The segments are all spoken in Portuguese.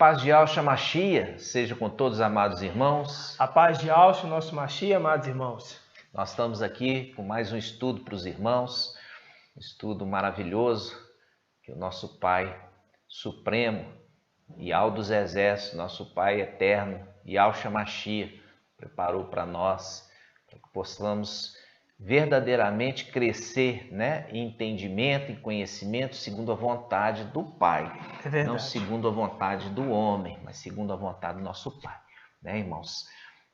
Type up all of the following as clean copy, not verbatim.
paz de Yahshua Mashiach seja com todos, amados irmãos. A paz de Yahshua, nosso Mashiach, amados irmãos. Nós estamos aqui com mais um estudo para os irmãos, um estudo maravilhoso que o nosso Pai Supremo, Yahweh dos Exércitos, nosso Pai Eterno, Yahshua Mashiach, preparou para nós, para que possamos verdadeiramente crescer, em entendimento, em conhecimento, segundo a vontade do Pai. É verdade. Não segundo a vontade do homem, mas segundo a vontade do nosso Pai. Irmãos?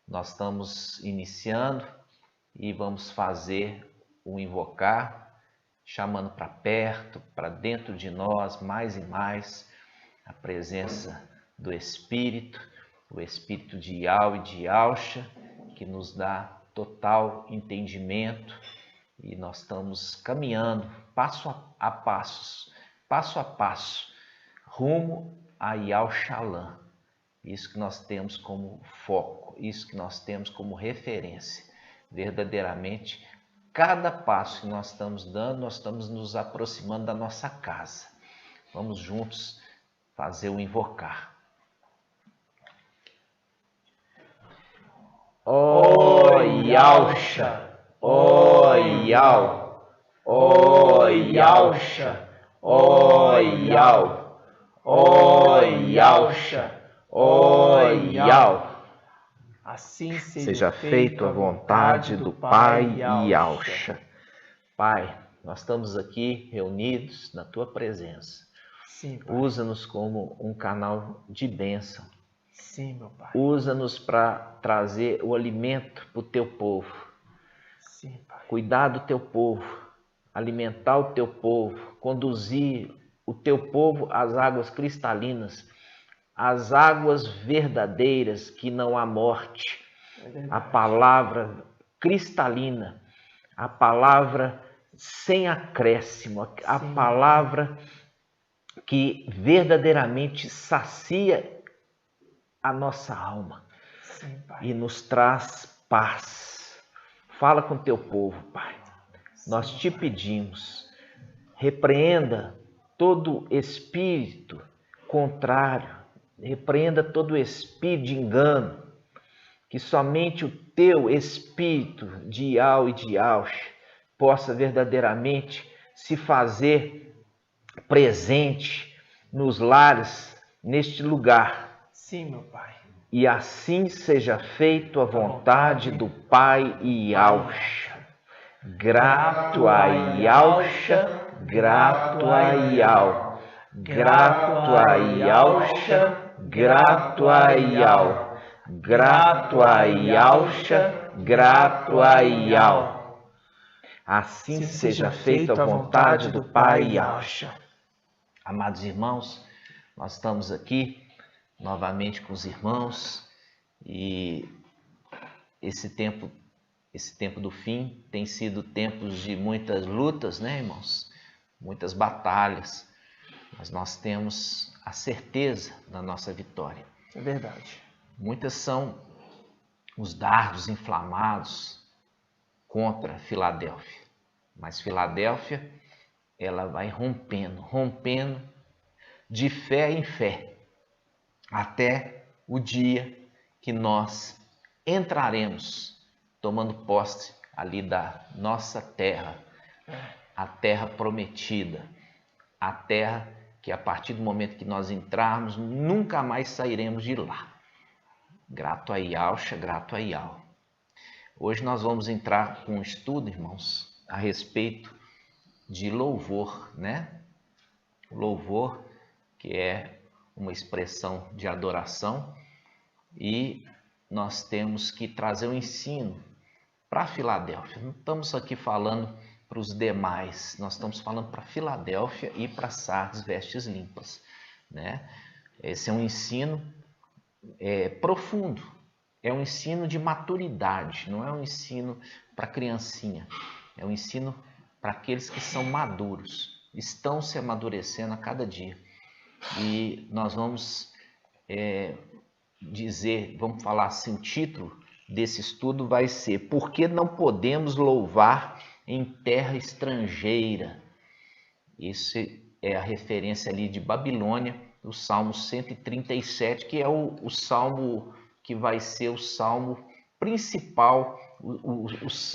Nós estamos iniciando e vamos fazer o invocar, chamando para perto, para dentro de nós, mais e mais, a presença do Espírito, o Espírito de Yahweh e de Yahshua, que nos dá total entendimento, e nós estamos caminhando passo a passo, rumo a Yahushalam. Isso que nós temos como foco, isso que nós temos como referência. Verdadeiramente, cada passo que nós estamos dando, nós estamos nos aproximando da nossa casa. Vamos juntos fazer o invocar. Ó Yahshua, ó Yahweh, ó Yahshua, ó Yahweh, ó Yahshua, ó Yahweh. Assim Seja feito a vontade do Pai Yahshua. Pai, nós estamos aqui reunidos na Tua presença. Sim, Pai. Usa-nos como um canal de bênção. Sim, meu Pai. Usa-nos para trazer o alimento para o Teu povo. Sim, Pai. Cuidar do Teu povo, alimentar o Teu povo, conduzir o Teu povo às águas cristalinas, às águas verdadeiras, que não há morte. A palavra cristalina, a palavra sem acréscimo, a palavra que verdadeiramente sacia a nossa alma. Sim, Pai. E nos traz paz. Fala com teu povo, Pai. Nós te pedimos, repreenda todo espírito contrário, repreenda todo espírito de engano, que somente o teu espírito de Yahweh e de Yahshua possa verdadeiramente se fazer presente nos lares, neste lugar. Sim, meu Pai. E assim seja feito a vontade do Pai Yahshua. Grato a Yahshua, grato a Yahweh. Grato a Yahshua, grato a Yahweh. Grato a Yahshua, grato a Yahweh. Assim seja feita a vontade do Pai Yahshua. Amados irmãos, nós estamos aqui novamente com os irmãos, e esse tempo do fim tem sido tempos de muitas lutas, irmãos? Muitas batalhas, mas nós temos a certeza da nossa vitória. É verdade. Muitas são os dardos inflamados contra Filadélfia, mas Filadélfia, ela vai rompendo de fé em fé, até o dia que nós entraremos tomando posse ali da nossa terra, a terra prometida, a terra que a partir do momento que nós entrarmos, nunca mais sairemos de lá. Grato a Yahshua, grato a Yahweh. Hoje nós vamos entrar com um estudo, irmãos, a respeito de louvor, Louvor, que é uma expressão de adoração, e nós temos que trazer um ensino para Filadélfia. Não estamos aqui falando para os demais, nós estamos falando para Filadélfia e para Sardes, vestes limpas, Esse é um ensino profundo, é um ensino de maturidade, não é um ensino para criancinha, é um ensino para aqueles que são maduros, estão se amadurecendo a cada dia. E nós vamos vamos falar assim, o título desse estudo vai ser: Por que não podemos louvar em terra estrangeira? Isso é a referência ali de Babilônia, do Salmo 137, que é o salmo que vai ser o salmo principal,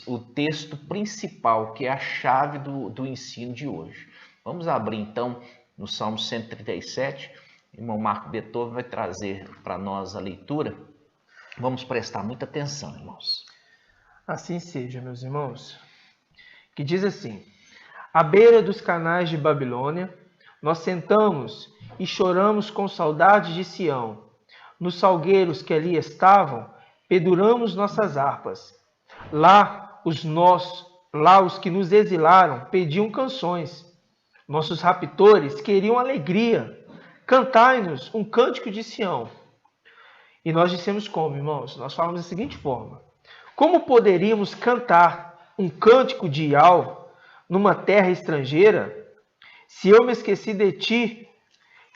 o texto principal, que é a chave do ensino de hoje. Vamos abrir então no Salmo 137, o irmão Marco Beethoven vai trazer para nós a leitura. Vamos prestar muita atenção, irmãos. Assim seja, meus irmãos. Que diz assim: à beira dos canais de Babilônia, nós sentamos e choramos com saudade de Sião. Nos salgueiros que ali estavam, penduramos nossas harpas. Lá os que nos exilaram pediam canções. Nossos raptores queriam alegria. Cantai-nos um cântico de Sião. E nós dissemos como, irmãos? Nós falamos da seguinte forma: como poderíamos cantar um cântico de Iau numa terra estrangeira? Se eu me esqueci de ti,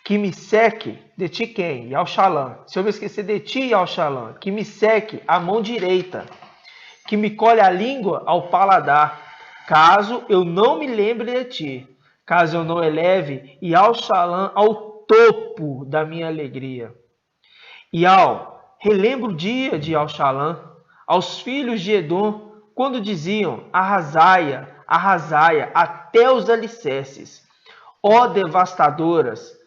que me seque, de ti quem? Yau-Xalã. Se eu me esquecer de ti, Yau-Xalã, que me seque a mão direita, que me colhe a língua ao paladar, caso eu não me lembre de ti, caso eu não eleve Yau-Xalã ao topo da minha alegria. Iau, relembra o dia de Yau-Xalã, aos filhos de Edom, quando diziam: arrasaia, arrasaia, até os alicerces. Ó devastadoras,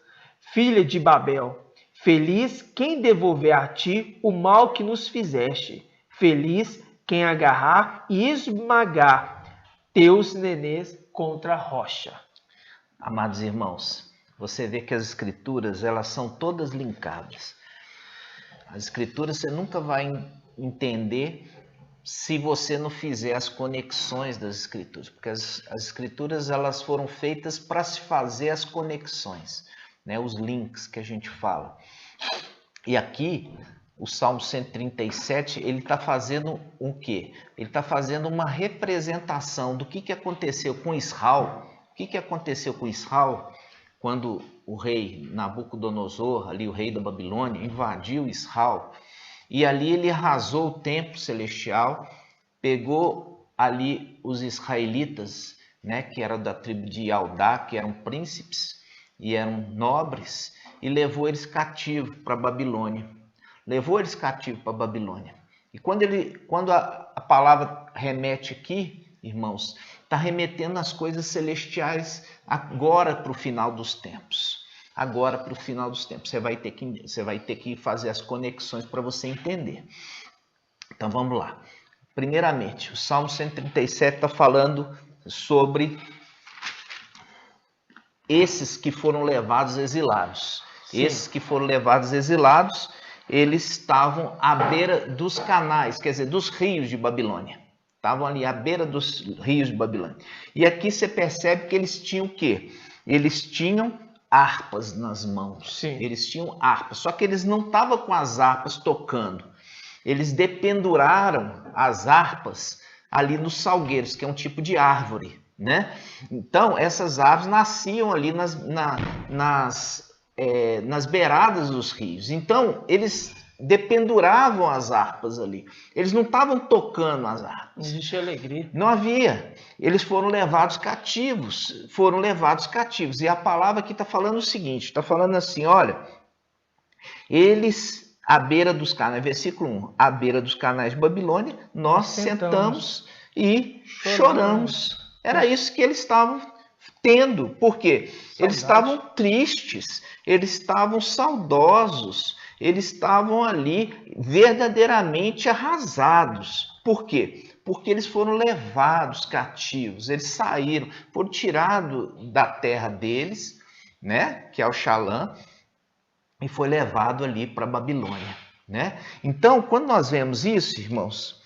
filha de Babel, feliz quem devolver a ti o mal que nos fizeste. Feliz quem agarrar e esmagar teus nenês contra a rocha. Amados irmãos, você vê que as escrituras, elas são todas linkadas. As escrituras você nunca vai entender se você não fizer as conexões das escrituras, porque as escrituras elas foram feitas para se fazer as conexões, né? Os links que a gente fala. E aqui, o Salmo 137, ele está fazendo o quê? Ele está fazendo uma representação do que aconteceu com Israel. O que aconteceu com Israel quando o rei Nabucodonosor, ali o rei da Babilônia, invadiu Israel. E ali ele arrasou o templo celestial, pegou ali os israelitas, né, que eram da tribo de Judá, que eram príncipes e eram nobres, e levou eles cativos para a Babilônia. Levou eles cativos para a Babilônia. E quando a palavra remete aqui, irmãos, está remetendo às coisas celestiais agora para o final dos tempos. Agora para o final dos tempos. Você vai ter que fazer as conexões para você entender. Então vamos lá. Primeiramente, o Salmo 137 está falando sobre esses que foram levados exilados. Sim. Esses que foram levados exilados, eles estavam à beira dos canais, quer dizer, dos rios de Babilônia. Estavam ali à beira dos rios de Babilônia. E aqui você percebe que eles tinham o quê? Eles tinham harpas nas mãos. Sim. Eles tinham harpas. Só que eles não estavam com as harpas tocando. Eles dependuraram as harpas ali nos salgueiros, que é um tipo de árvore, né? Então, essas árvores nasciam ali nas beiradas dos rios. Então, eles dependuravam as harpas ali. Eles não estavam tocando as harpas. Não existia alegria. Não havia. Eles foram levados cativos. Foram levados cativos. E a palavra aqui está falando o seguinte. Está falando assim, olha. Eles, à beira dos canais, versículo 1. À beira dos canais de Babilônia, nós sentamos e choramos. Era isso que eles estavam tendo. Por quê? Eles estavam tristes. Eles estavam saudosos. Eles estavam ali verdadeiramente arrasados. Por quê? Porque eles foram levados cativos, eles saíram, foram tirados da terra deles, né, que é o Xalã, e foi levado ali para a Babilônia, né? Então, quando nós vemos isso, irmãos,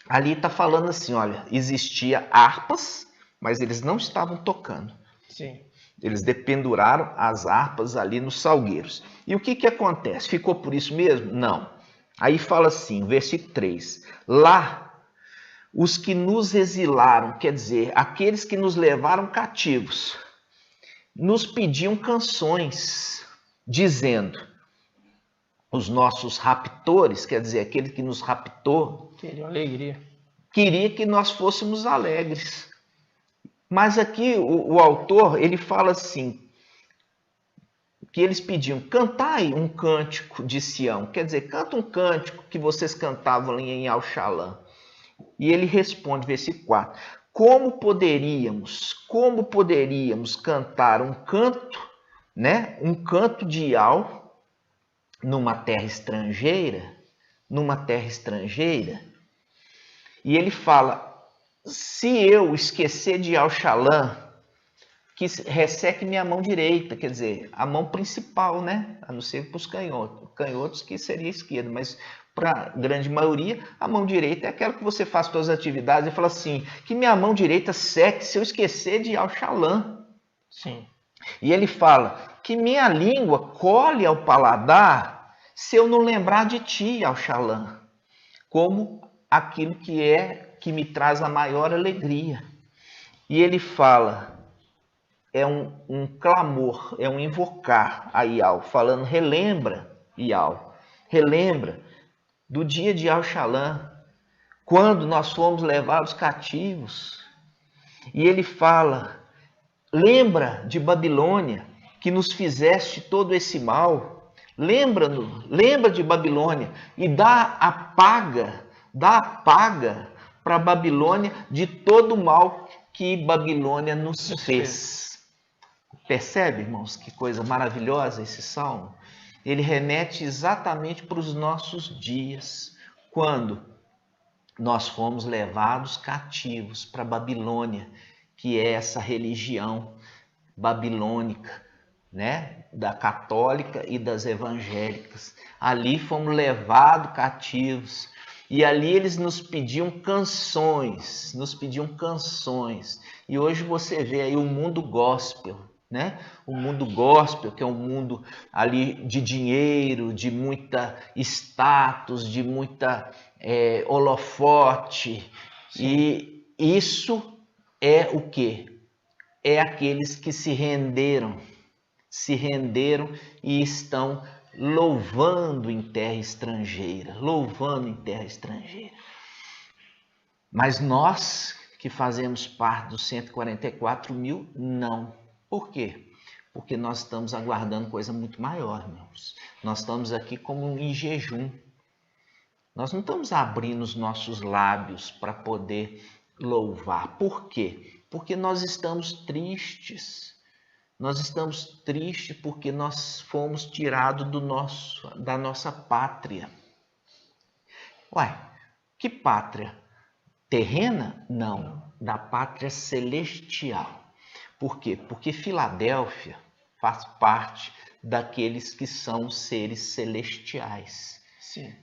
ali está falando assim, olha, existia harpas, mas eles não estavam tocando. Sim. Eles dependuraram as harpas ali nos salgueiros. E o que acontece? Ficou por isso mesmo? Não. Aí fala assim, versículo 3. Lá, os que nos exilaram, quer dizer, aqueles que nos levaram cativos, nos pediam canções, dizendo, os nossos raptores, quer dizer, aquele que nos raptou, queriam alegria. Queria que nós fôssemos alegres. Mas aqui o autor, ele fala assim, que eles pediam, cantai um cântico de Sião, quer dizer, canta um cântico que vocês cantavam ali em Al-Shalã. E ele responde, versículo 4, como poderíamos cantar um canto, né? Um canto de Ial numa terra estrangeira? E ele fala, se eu esquecer de Al-Shalã, que resseque minha mão direita, quer dizer, a mão principal, né? A não ser para os canhotos que seria a esquerda, mas para a grande maioria, a mão direita é aquela que você faz suas atividades e fala assim, que minha mão direita seque se eu esquecer de Al-Shalã. Sim. E ele fala, que minha língua colhe ao paladar se eu não lembrar de ti, Al-Shalã, como aquilo que me traz a maior alegria. E ele fala, é um clamor, é um invocar a Ial, falando, relembra, Ial, relembra do dia de Al-Shalã, quando nós fomos levados cativos. E ele fala, lembra de Babilônia, que nos fizeste todo esse mal, lembra de Babilônia, e dá a paga para a Babilônia de todo o mal que Babilônia nos fez. Percebe, irmãos, que coisa maravilhosa esse salmo? Ele remete exatamente para os nossos dias, quando nós fomos levados cativos para Babilônia, que é essa religião babilônica, né? Da católica e das evangélicas. Ali fomos levados cativos. E ali eles nos pediam canções, E hoje você vê aí o mundo gospel, né? O mundo gospel, que é um mundo ali de dinheiro, de muita status, de muita holofote. Sim. E isso é o quê? É aqueles que se renderam e estão louvando em terra estrangeira, Mas nós que fazemos parte dos 144 mil, não. Por quê? Porque nós estamos aguardando coisa muito maior, irmãos. Nós estamos aqui como em jejum. Nós não estamos abrindo os nossos lábios para poder louvar. Por quê? Porque nós estamos tristes. Nós estamos tristes porque nós fomos tirados da nossa pátria. Uai, que pátria? Terrena? Não, da pátria celestial. Por quê? Porque Filadélfia faz parte daqueles que são seres celestiais. Sim.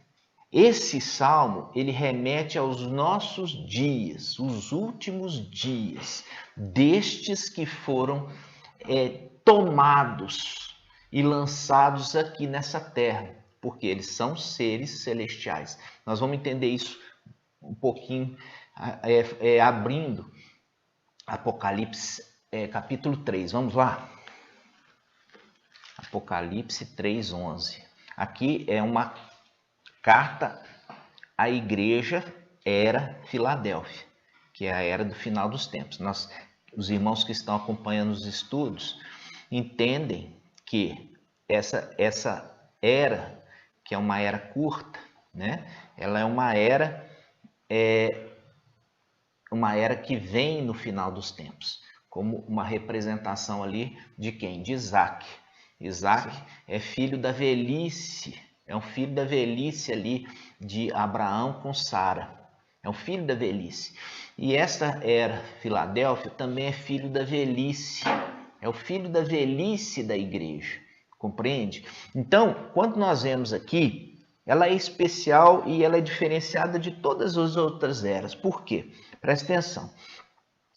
Esse salmo, ele remete aos nossos dias, os últimos dias, destes que foram tomados e lançados aqui nessa terra, porque eles são seres celestiais. Nós vamos entender isso um pouquinho, abrindo Apocalipse capítulo 3. Vamos lá? Apocalipse 3:11. Aqui é uma carta à igreja era Filadélfia, que é a era do final dos tempos. Os irmãos que estão acompanhando os estudos entendem que essa era, que é uma era curta, né? Ela é uma era que vem no final dos tempos, como uma representação ali de quem? De Isaac. Isaac é filho da velhice, é um filho da velhice ali de Abraão com Sara. É um filho da velhice. E essa era Filadélfia também é filho da velhice. É o filho da velhice da igreja. Compreende? Então, quando nós vemos aqui, ela é especial e ela é diferenciada de todas as outras eras. Por quê? Presta atenção.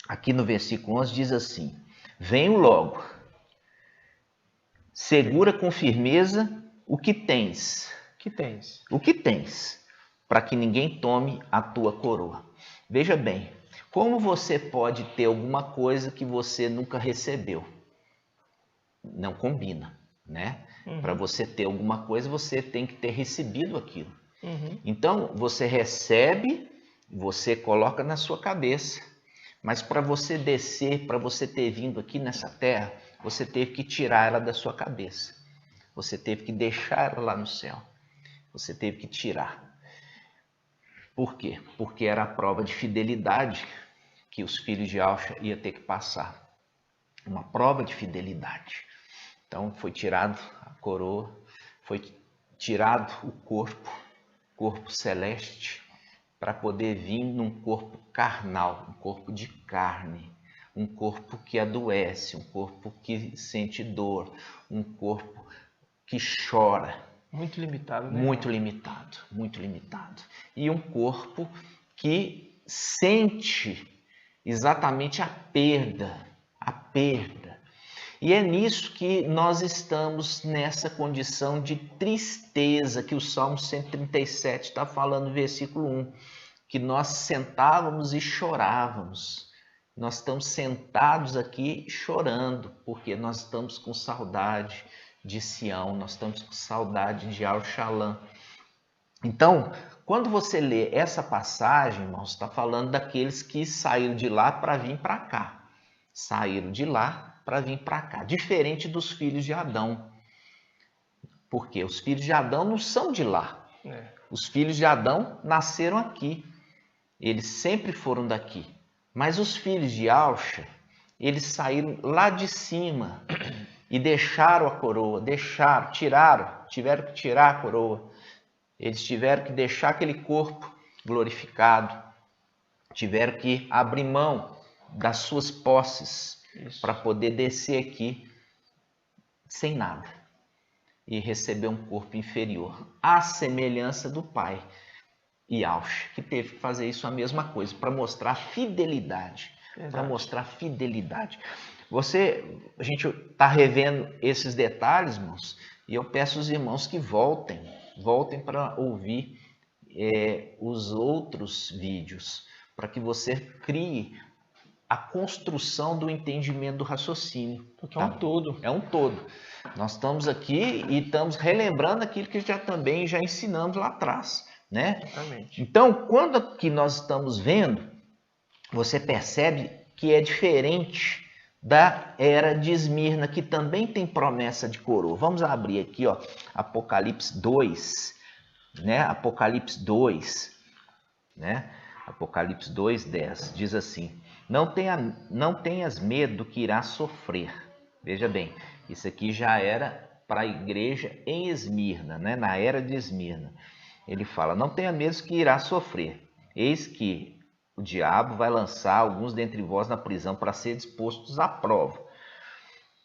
Aqui no versículo 11 diz assim: venho logo, segura com firmeza o que tens. O que tens, para que ninguém tome a tua coroa. Veja bem, como você pode ter alguma coisa que você nunca recebeu? Não combina, né? Uhum. Para você ter alguma coisa, você tem que ter recebido aquilo. Uhum. Então, você recebe, você coloca na sua cabeça. Mas para você descer, para você ter vindo aqui nessa terra, você teve que tirar ela da sua cabeça. Você teve que deixar ela lá no céu. Você teve que tirar. Por quê? Porque era a prova de fidelidade que os filhos de Alcha iam ter que passar. Uma prova de fidelidade. Então foi tirado a coroa, foi tirado o corpo celeste, para poder vir num corpo carnal, um corpo de carne, um corpo que adoece, um corpo que sente dor, um corpo que chora. Muito limitado, né? Muito limitado, muito limitado. E um corpo que sente exatamente a perda. E é nisso que nós estamos nessa condição de tristeza que o Salmo 137 está falando no versículo 1, que nós sentávamos e chorávamos. Nós estamos sentados aqui chorando, porque nós estamos com saudade de Sião, nós estamos com saudade de Al-Shalom. Então, quando você lê essa passagem, irmãos, está falando daqueles que saíram de lá para vir para cá. Saíram de lá para vir para cá, diferente dos filhos de Adão. Porque os filhos de Adão não são de lá. Os filhos de Adão nasceram aqui. Eles sempre foram daqui. Mas os filhos de Alcha, eles saíram lá de cima e deixaram a coroa, tiveram que tirar a coroa. Eles tiveram que deixar aquele corpo glorificado, tiveram que abrir mão das suas posses para poder descer aqui sem nada e receber um corpo inferior, à semelhança do pai e Alcha, que teve que fazer isso a mesma coisa, para mostrar fidelidade, para mostrar fidelidade. A gente está revendo esses detalhes, irmãos, e eu peço aos irmãos que voltem para ouvir os outros vídeos, para que você crie a construção do entendimento do raciocínio. Porque é um todo. É um todo. Nós estamos aqui e estamos relembrando aquilo que também já ensinamos lá atrás, né? Exatamente. Então, quando aqui nós estamos vendo, você percebe que é diferente da era de Esmirna, que também tem promessa de coroa. Vamos abrir aqui, ó, Apocalipse 2, né? Apocalipse 2, né? Apocalipse 2:10 diz assim: não tenhas medo do que irá sofrer. Veja bem, isso aqui já era para a igreja em Esmirna, né? Na era de Esmirna. Ele fala: não tenha medo do que irá sofrer. Eis que o diabo vai lançar alguns dentre vós na prisão para ser dispostos à prova.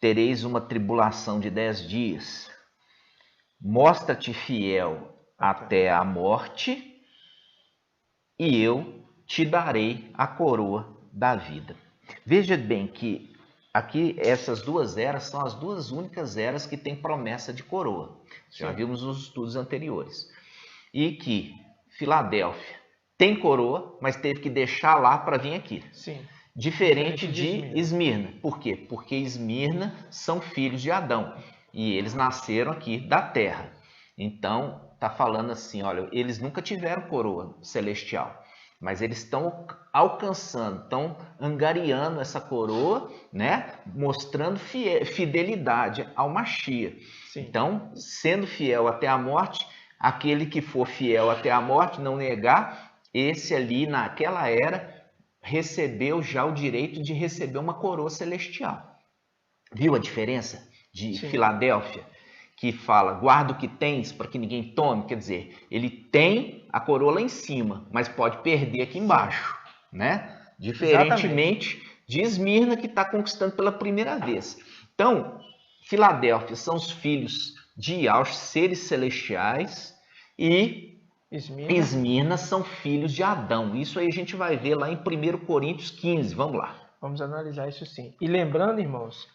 Tereis uma tribulação de 10 dias. Mostra-te fiel até a morte, e eu te darei a coroa da vida. Veja bem que aqui essas duas eras são as duas únicas eras que têm promessa de coroa. Já vimos nos estudos anteriores. E que Filadélfia tem coroa, mas teve que deixar lá para vir aqui. Sim. Diferente de Esmirna. Por quê? Porque Esmirna são filhos de Adão e eles nasceram aqui da terra. Então, está falando assim, olha, eles nunca tiveram coroa celestial, mas eles estão alcançando, estão angariando essa coroa, né? Mostrando fidelidade ao Mashiach. Então, sendo fiel até a morte, aquele que for fiel até a morte, não negar, esse ali naquela era recebeu já o direito de receber uma coroa celestial. Viu a diferença de Filadélfia? Que fala, guarda o que tens para que ninguém tome. Quer dizer, ele tem a coroa lá em cima, mas pode perder aqui embaixo, né? Diferentemente de Esmirna, que está conquistando pela primeira vez. Então, Filadélfia são os filhos de Alcha, seres celestiais, e Esmirna são filhos de Adão. Isso aí a gente vai ver lá em 1 Coríntios 15. Vamos lá. Vamos analisar isso sim. E lembrando, irmãos,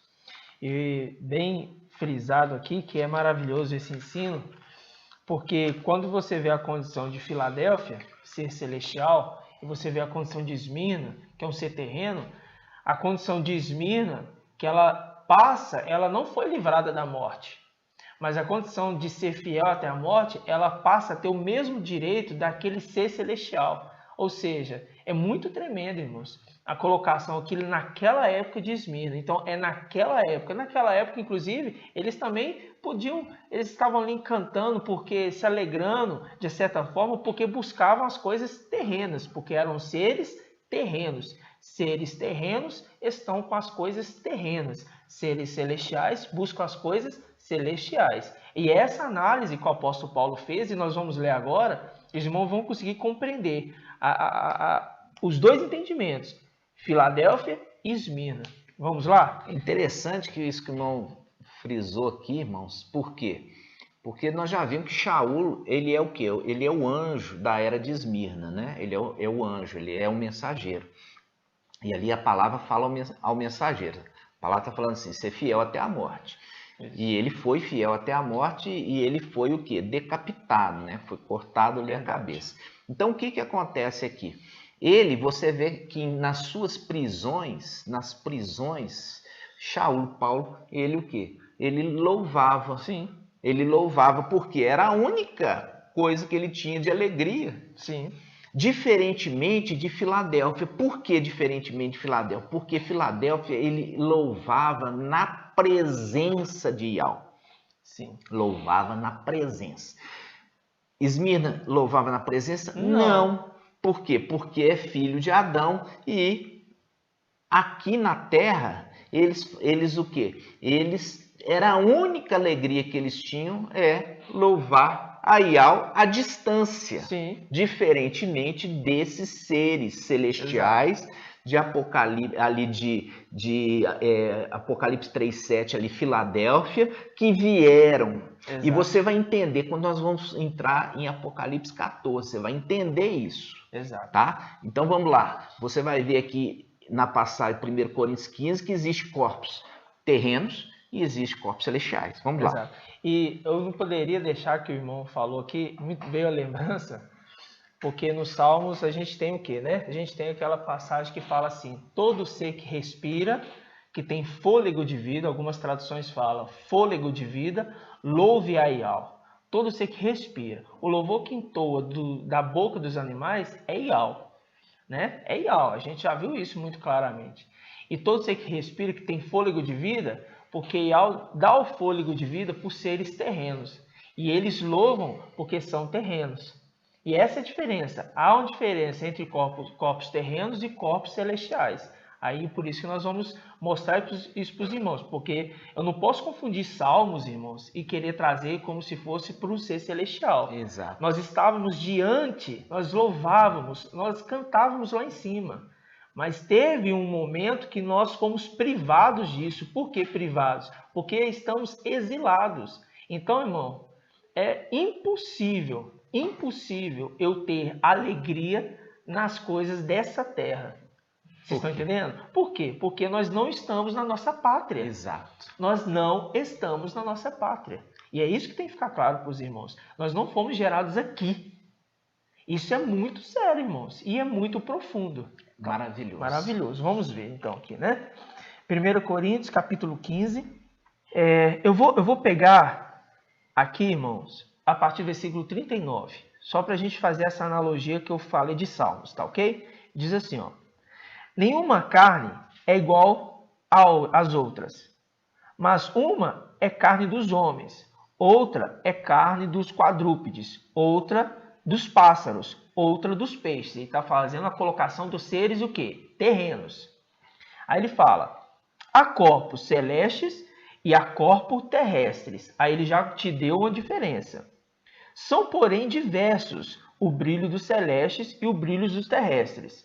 e bem frisado aqui, que é maravilhoso esse ensino, porque quando você vê a condição de Filadélfia, ser celestial, e você vê a condição de Esmirna, que é um ser terreno, a condição de Esmirna, que ela passa, ela não foi livrada da morte, mas a condição de ser fiel até a morte, ela passa a ter o mesmo direito daquele ser celestial. Ou seja, é muito tremendo, irmãos, a colocação aqui naquela época de Esmirna. Então, é naquela época. Naquela época, inclusive, eles também podiam, eles estavam ali cantando, porque se alegrando, de certa forma, porque buscavam as coisas terrenas, porque eram seres terrenos. Seres terrenos estão com as coisas terrenas. Seres celestiais buscam as coisas celestiais. E essa análise que o apóstolo Paulo fez, e nós vamos ler agora, os irmãos vão conseguir compreender os dois entendimentos, Filadélfia e Esmirna. Vamos lá? É interessante que isso que o irmão frisou aqui, irmãos. Por quê? Porque nós já vimos que Shaul, ele é o quê? Ele é o anjo da era de Esmirna, né? Ele é o anjo, ele é o mensageiro. E ali a palavra fala ao mensageiro. A palavra está falando assim, ser fiel até a morte. E ele foi fiel até a morte e ele foi o quê? Decapitado, né? Foi cortado-lhe a cabeça. Então, o que acontece aqui? Ele, você vê que nas suas prisões, Shaul, Paulo, ele o quê? Ele louvava. Sim. Ele louvava porque era a única coisa que ele tinha de alegria. Sim. Diferentemente de Filadélfia. Por que diferentemente de Filadélfia? Porque Filadélfia, ele louvava na presença de Yahweh. Sim. Louvava na presença. Esmirna louvava na presença? Não. Por quê? Porque é filho de Adão e aqui na terra, eles o quê? Era a única alegria que eles tinham é louvar a Yahweh à distância. Sim. Diferentemente desses seres celestiais. Exato. De Apocalipse, ali de Apocalipse 3:7, ali Filadélfia, que vieram. Exato. E você vai entender quando nós vamos entrar em Apocalipse 14, você vai entender isso. Exato. Tá? Então vamos lá, você vai ver aqui na passagem 1 Coríntios 15 que existe corpos terrenos e existe corpos celestiais. Vamos lá. Exato. E eu não poderia deixar que o irmão falou aqui, me veio a lembrança. Porque nos Salmos a gente tem o quê, né? A gente tem aquela passagem que fala assim, todo ser que respira, que tem fôlego de vida, algumas traduções falam fôlego de vida, louve a Yahweh. Todo ser que respira. O louvor que entoa da boca dos animais é Yahweh, né? É Yahweh, a gente já viu isso muito claramente. E todo ser que respira, que tem fôlego de vida, porque Yahweh dá o fôlego de vida por seres terrenos. E eles louvam porque são terrenos. E essa é a diferença. Há uma diferença entre corpos terrenos e corpos celestiais. Aí, por isso que nós vamos mostrar isso para os irmãos. Porque eu não posso confundir salmos, irmãos, e querer trazer como se fosse para um ser celestial. Exato. Nós estávamos diante, nós louvávamos, nós cantávamos lá em cima. Mas teve um momento que nós fomos privados disso. Por que privados? Porque estamos exilados. Então, irmão, é impossível eu ter alegria nas coisas dessa terra. Vocês estão entendendo? Por quê? Porque nós não estamos na nossa pátria. Exato. Nós não estamos na nossa pátria. E é isso que tem que ficar claro para os irmãos. Nós não fomos gerados aqui. Isso é muito sério, irmãos. E é muito profundo. Maravilhoso. Maravilhoso. Vamos ver então aqui, né? 1 Coríntios, capítulo 15. Eu vou pegar aqui, irmãos, a partir do versículo 39, só para a gente fazer essa analogia que eu falei de Salmos, tá ok? Diz assim, ó, nenhuma carne é igual às outras, mas uma é carne dos homens, outra é carne dos quadrúpedes, outra dos pássaros, outra dos peixes. Ele está fazendo a colocação dos seres o quê? Terrenos. Aí ele fala, há corpos celestes e há corpos terrestres. Aí ele já te deu uma diferença. São, porém, diversos o brilho dos celestes e o brilho dos terrestres.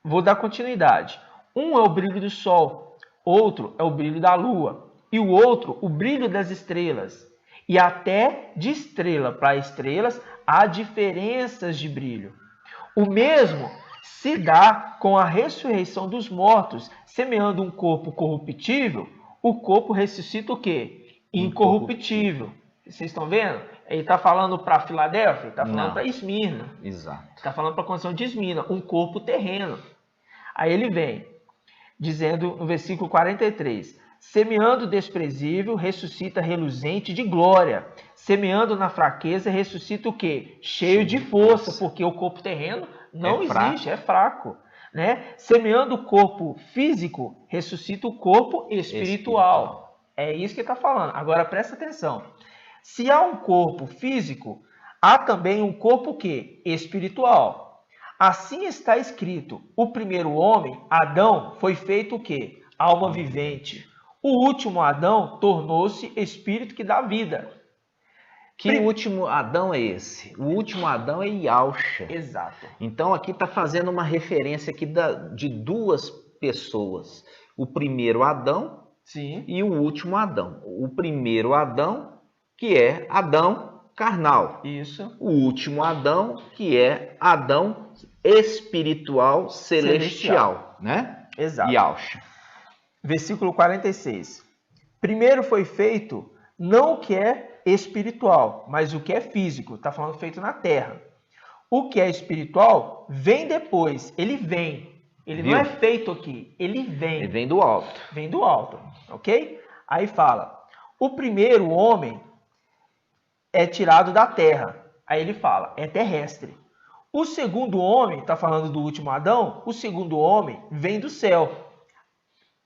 Vou dar continuidade. Um é o brilho do sol, outro é o brilho da lua, e o outro o brilho das estrelas. E até de estrela para estrelas há diferenças de brilho. O mesmo se dá com a ressurreição dos mortos, semeando um corpo corruptível, o corpo ressuscita o quê? Incorruptível. Vocês estão vendo? Ele está falando para Filadélfia, está falando para Esmirna. Exato. Está falando para a condição de Esmirna, um corpo terreno. Aí ele vem, dizendo no versículo 43, semeando desprezível, ressuscita reluzente de glória. Semeando na fraqueza, ressuscita o quê? Cheio de força, porque o corpo terreno Não É fraco. existe, é fraco. Né? Semeando o corpo físico, ressuscita o corpo espiritual. É isso que ele está falando. Agora presta atenção. Se há um corpo físico, há também um corpo o quê? Espiritual. Assim está escrito: o primeiro homem, Adão, foi feito o quê? Alma vivente. O último Adão tornou-se espírito que dá vida. Que último Adão é esse? O último Adão é Yausha. Exato. Então aqui está fazendo uma referência aqui de duas pessoas. O primeiro Adão Sim. e o último Adão. O primeiro Adão, que é Adão carnal. Isso. O último Adão, que é Adão espiritual celestial. Né? Exato. Yausha. Versículo 46. Primeiro foi feito não o que é espiritual, mas o que é físico. Está falando feito na terra. O que é espiritual vem depois. Ele vem. Ele Viu? não é feito aqui. Ele vem. Ele vem do alto. Vem do alto. Ok? Aí fala. O primeiro homem é tirado da terra. Aí ele fala. É terrestre. O segundo homem, está falando do último Adão. O segundo homem vem do céu.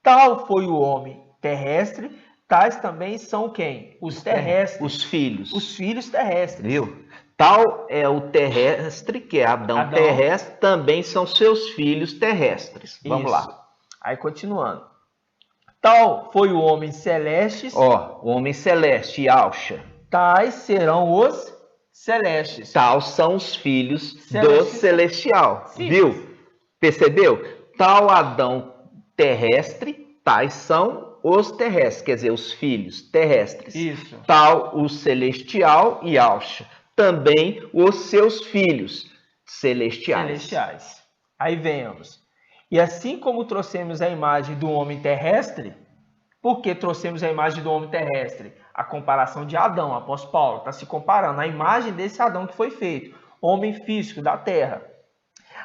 Tal foi o homem terrestre, tais também são quem? Os terrestres. Os filhos. Os filhos terrestres. Viu? Tal é o terrestre, que é Adão terrestre, também são seus filhos terrestres. Vamos lá. Aí continuando. Tal foi o homem celeste. Ó, o homem celeste, Yausha. Tais serão os celestes. Tal são os filhos do celestial. Sim. Viu? Percebeu? Tal Adão terrestre, tais são os terrestres, quer dizer, os filhos terrestres. Isso. Tal o celestial, Yausha. Também os seus filhos celestiais. Aí venhamos. E assim como trouxemos a imagem do homem terrestre, por que trouxemos a imagem do homem terrestre? A comparação de Adão, apóstolo Paulo, está se comparando a imagem desse Adão que foi feito, homem físico da terra.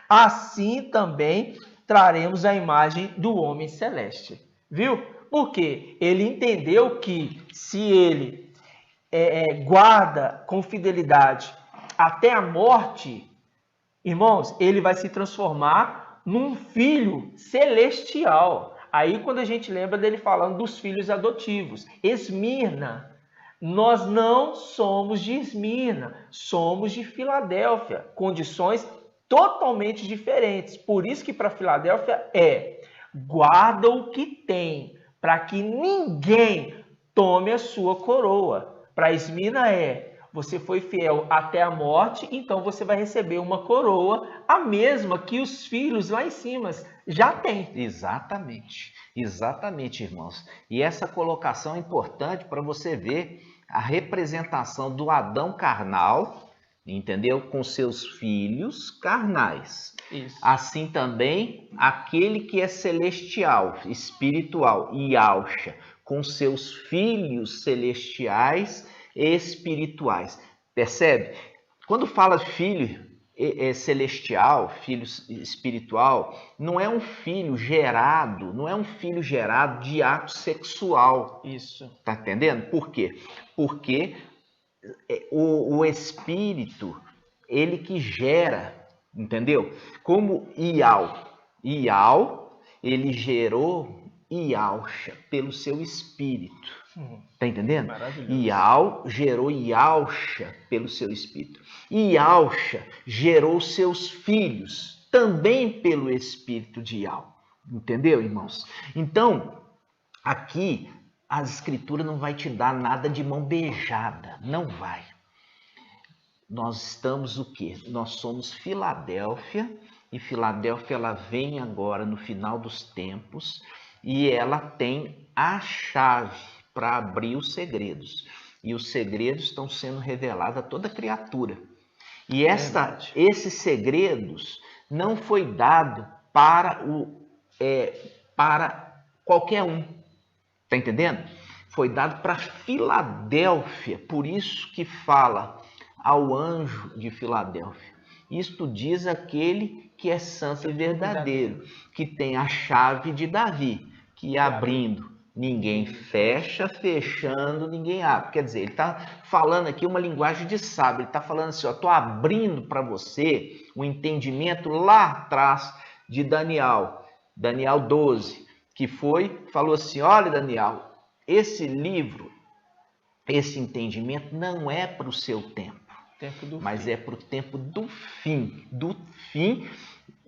Assim também traremos a imagem do homem celeste. Viu? Porque ele entendeu que se ele guarda com fidelidade até a morte, irmãos, ele vai se transformar num filho celestial. Aí quando a gente lembra dele falando dos filhos adotivos. Esmirna. Nós não somos de Esmirna, somos de Filadélfia. Condições totalmente diferentes. Por isso que para Filadélfia guarda o que tem, para que ninguém tome a sua coroa. Para Esmirna você foi fiel até a morte, então você vai receber uma coroa, a mesma que os filhos lá em cima já têm. Exatamente, exatamente, irmãos. E essa colocação é importante para você ver a representação do Adão carnal, entendeu? Com seus filhos carnais. Isso. Assim também, aquele que é celestial, espiritual, Yausha, com seus filhos celestiais e espirituais. Percebe? Quando fala filho celestial, filho espiritual, não é um filho gerado, de ato sexual. Isso. Tá entendendo? Por quê? Porque o espírito, ele que gera, entendeu? Como Ial, ele gerou Yausha pelo seu espírito. Tá entendendo? Ial gerou Yausha pelo seu espírito. Yausha gerou seus filhos também pelo espírito de Ial. Entendeu, irmãos? Então, aqui a escritura não vai te dar nada de mão beijada, não vai. Nós estamos o quê? Nós somos Filadélfia, e Filadélfia ela vem agora no final dos tempos e ela tem a chave para abrir os segredos. E os segredos estão sendo revelados a toda criatura. E esses segredos não foi dado para qualquer um. Está entendendo? Foi dado para Filadélfia. Por isso que fala ao anjo de Filadélfia. Isto diz aquele que é santo e verdadeiro, que tem a chave de Davi, que abrindo Ninguém fecha, fechando, ninguém abre. Quer dizer, ele está falando aqui uma linguagem de sábio. Ele está falando assim, ó, estou abrindo para você o entendimento lá atrás de Daniel, Daniel 12, que falou assim, olha Daniel, esse livro, esse entendimento não é para o seu tempo, mas é para o tempo do fim. Do fim,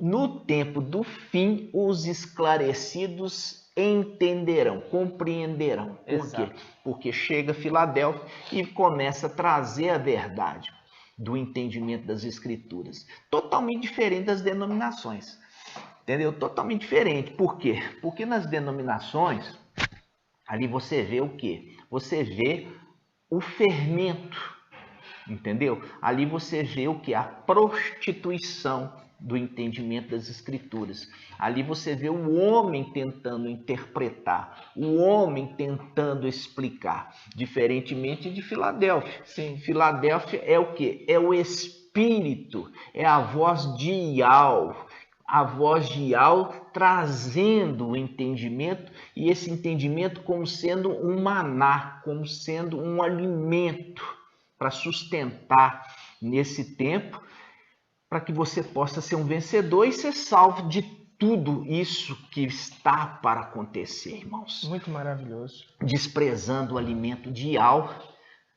no tempo do fim, os esclarecidos entenderão, compreenderão. Por quê? Porque chega Filadélfia e começa a trazer a verdade do entendimento das Escrituras. Totalmente diferente das denominações. Entendeu? Totalmente diferente. Por quê? Porque nas denominações, ali você vê o quê? Você vê o fermento, entendeu? Ali você vê o que? A prostituição do entendimento das Escrituras. Ali você vê o homem tentando interpretar, o homem tentando explicar, diferentemente de Filadélfia. Sim. Filadélfia é o quê? É o Espírito, é a voz de Yahweh. A voz de Yahweh trazendo o entendimento, e esse entendimento como sendo um maná, como sendo um alimento para sustentar nesse tempo, para que você possa ser um vencedor e ser salvo de tudo isso que está para acontecer, irmãos. Muito maravilhoso. Desprezando o alimento de Yahweh,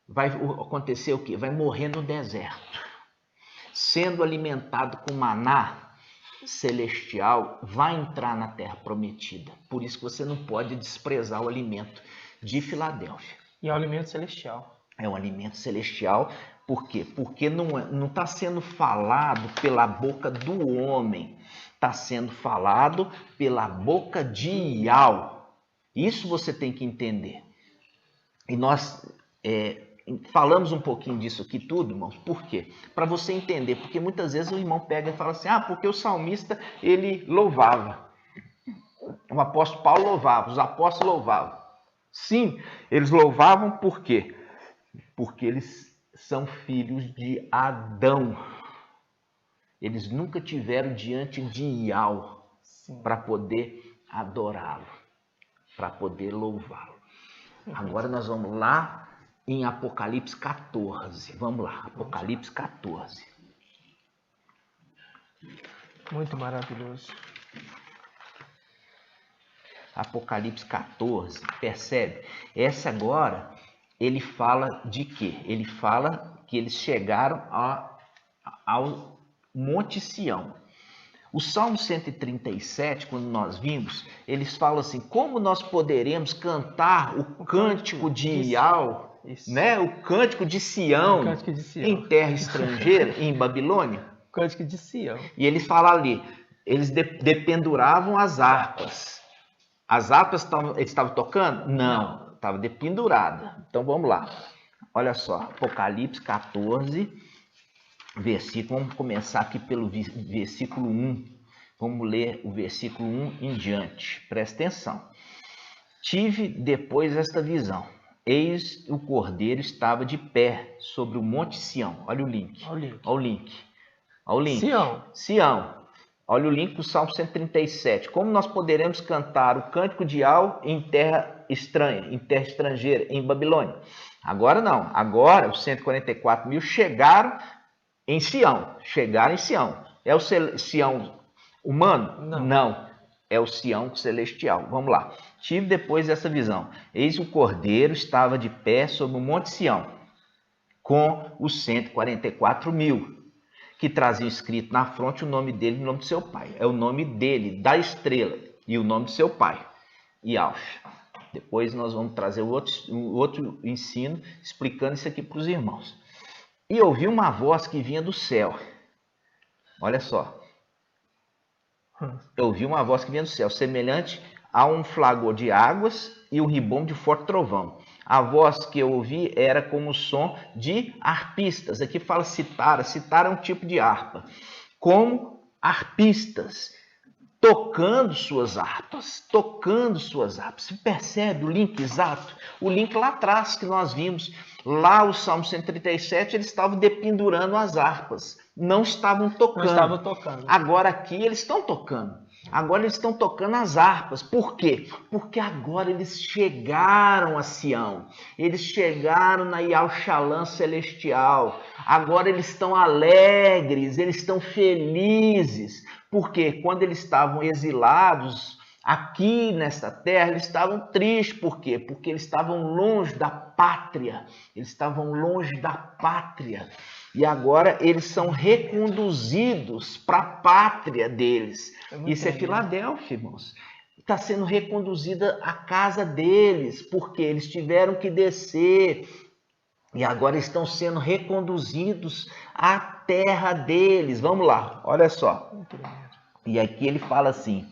vai acontecer o quê? Vai morrer no deserto. Sendo alimentado com maná celestial, vai entrar na terra prometida. Por isso que você não pode desprezar o alimento de Filadélfia. E é o alimento celestial. É um alimento celestial. Por quê? Porque não está sendo falado pela boca do homem, está sendo falado pela boca de Yahweh. Isso você tem que entender. E nós falamos um pouquinho disso aqui tudo, irmãos. Por quê? Para você entender. Porque muitas vezes o irmão pega e fala assim, porque o salmista, ele louvava. O apóstolo Paulo louvava, os apóstolos louvavam. Sim, eles louvavam por quê? Porque eles são filhos de Adão. Eles nunca tiveram diante de Yahweh para poder adorá-lo, para poder louvá-lo. Agora nós vamos lá em Apocalipse 14. Vamos lá, Apocalipse 14. Muito maravilhoso. Apocalipse 14, percebe? Essa agora, ele fala de quê? Ele fala que eles chegaram ao Monte Sião. O Salmo 137, quando nós vimos, eles falam assim, como nós poderemos cantar o cântico de Yahweh, né? O cântico de Sião, em terra estrangeira, em Babilônia? O cântico de Sião. E ele fala ali, eles dependuravam as harpas. As harpas estavam tocando? Não, estava dependurada. Então vamos lá. Olha só, Apocalipse 14, versículo, vamos começar aqui pelo versículo 1. Vamos ler o versículo 1 em diante. Presta atenção. Tive depois esta visão. Eis o Cordeiro estava de pé sobre o Monte Sião. Olha o link. Olha o link. Sião. Olha o link do Salmo 137. Como nós poderemos cantar o cântico de Yahweh em terra estranha, em terra estrangeira, em Babilônia? Agora não. Agora os 144 mil chegaram em Sião. É o Sião humano? Não. É o Sião celestial. Vamos lá. Tive depois essa visão. Eis o Cordeiro estava de pé sobre o Monte Sião, com os 144 mil, que traziam escrito na fronte o nome dele e o nome do seu pai. É o nome dele, da estrela, e o nome do seu pai, Yahweh. Depois nós vamos trazer o outro ensino, explicando isso aqui para os irmãos. E ouvi uma voz que vinha do céu. Olha só. Eu ouvi uma voz que vinha do céu, semelhante a um flagor de águas e um ribombo de forte trovão. A voz que eu ouvi era como o som de arpistas. Aqui fala citara. Citara é um tipo de harpa. Como arpistas, tocando suas harpas. Você percebe o link exato? O link lá atrás que nós vimos. Lá o Salmo 137, eles estavam dependurando as harpas. Não estavam tocando. Não estavam tocando. Agora aqui eles estão tocando. Agora eles estão tocando as harpas. Por quê? Porque agora eles chegaram a Sião. Eles chegaram na Yal-Shalom celestial. Agora eles estão alegres, eles estão felizes. Porque quando eles estavam exilados aqui nesta terra, eles estavam tristes. Por quê? Porque eles estavam longe da pátria. Eles estavam longe da pátria. E agora eles são reconduzidos para a pátria deles. Isso é Filadélfia, irmãos. Está sendo reconduzida a casa deles, porque eles tiveram que descer. E agora estão sendo reconduzidos à terra deles. Vamos lá, olha só. E aqui ele fala assim,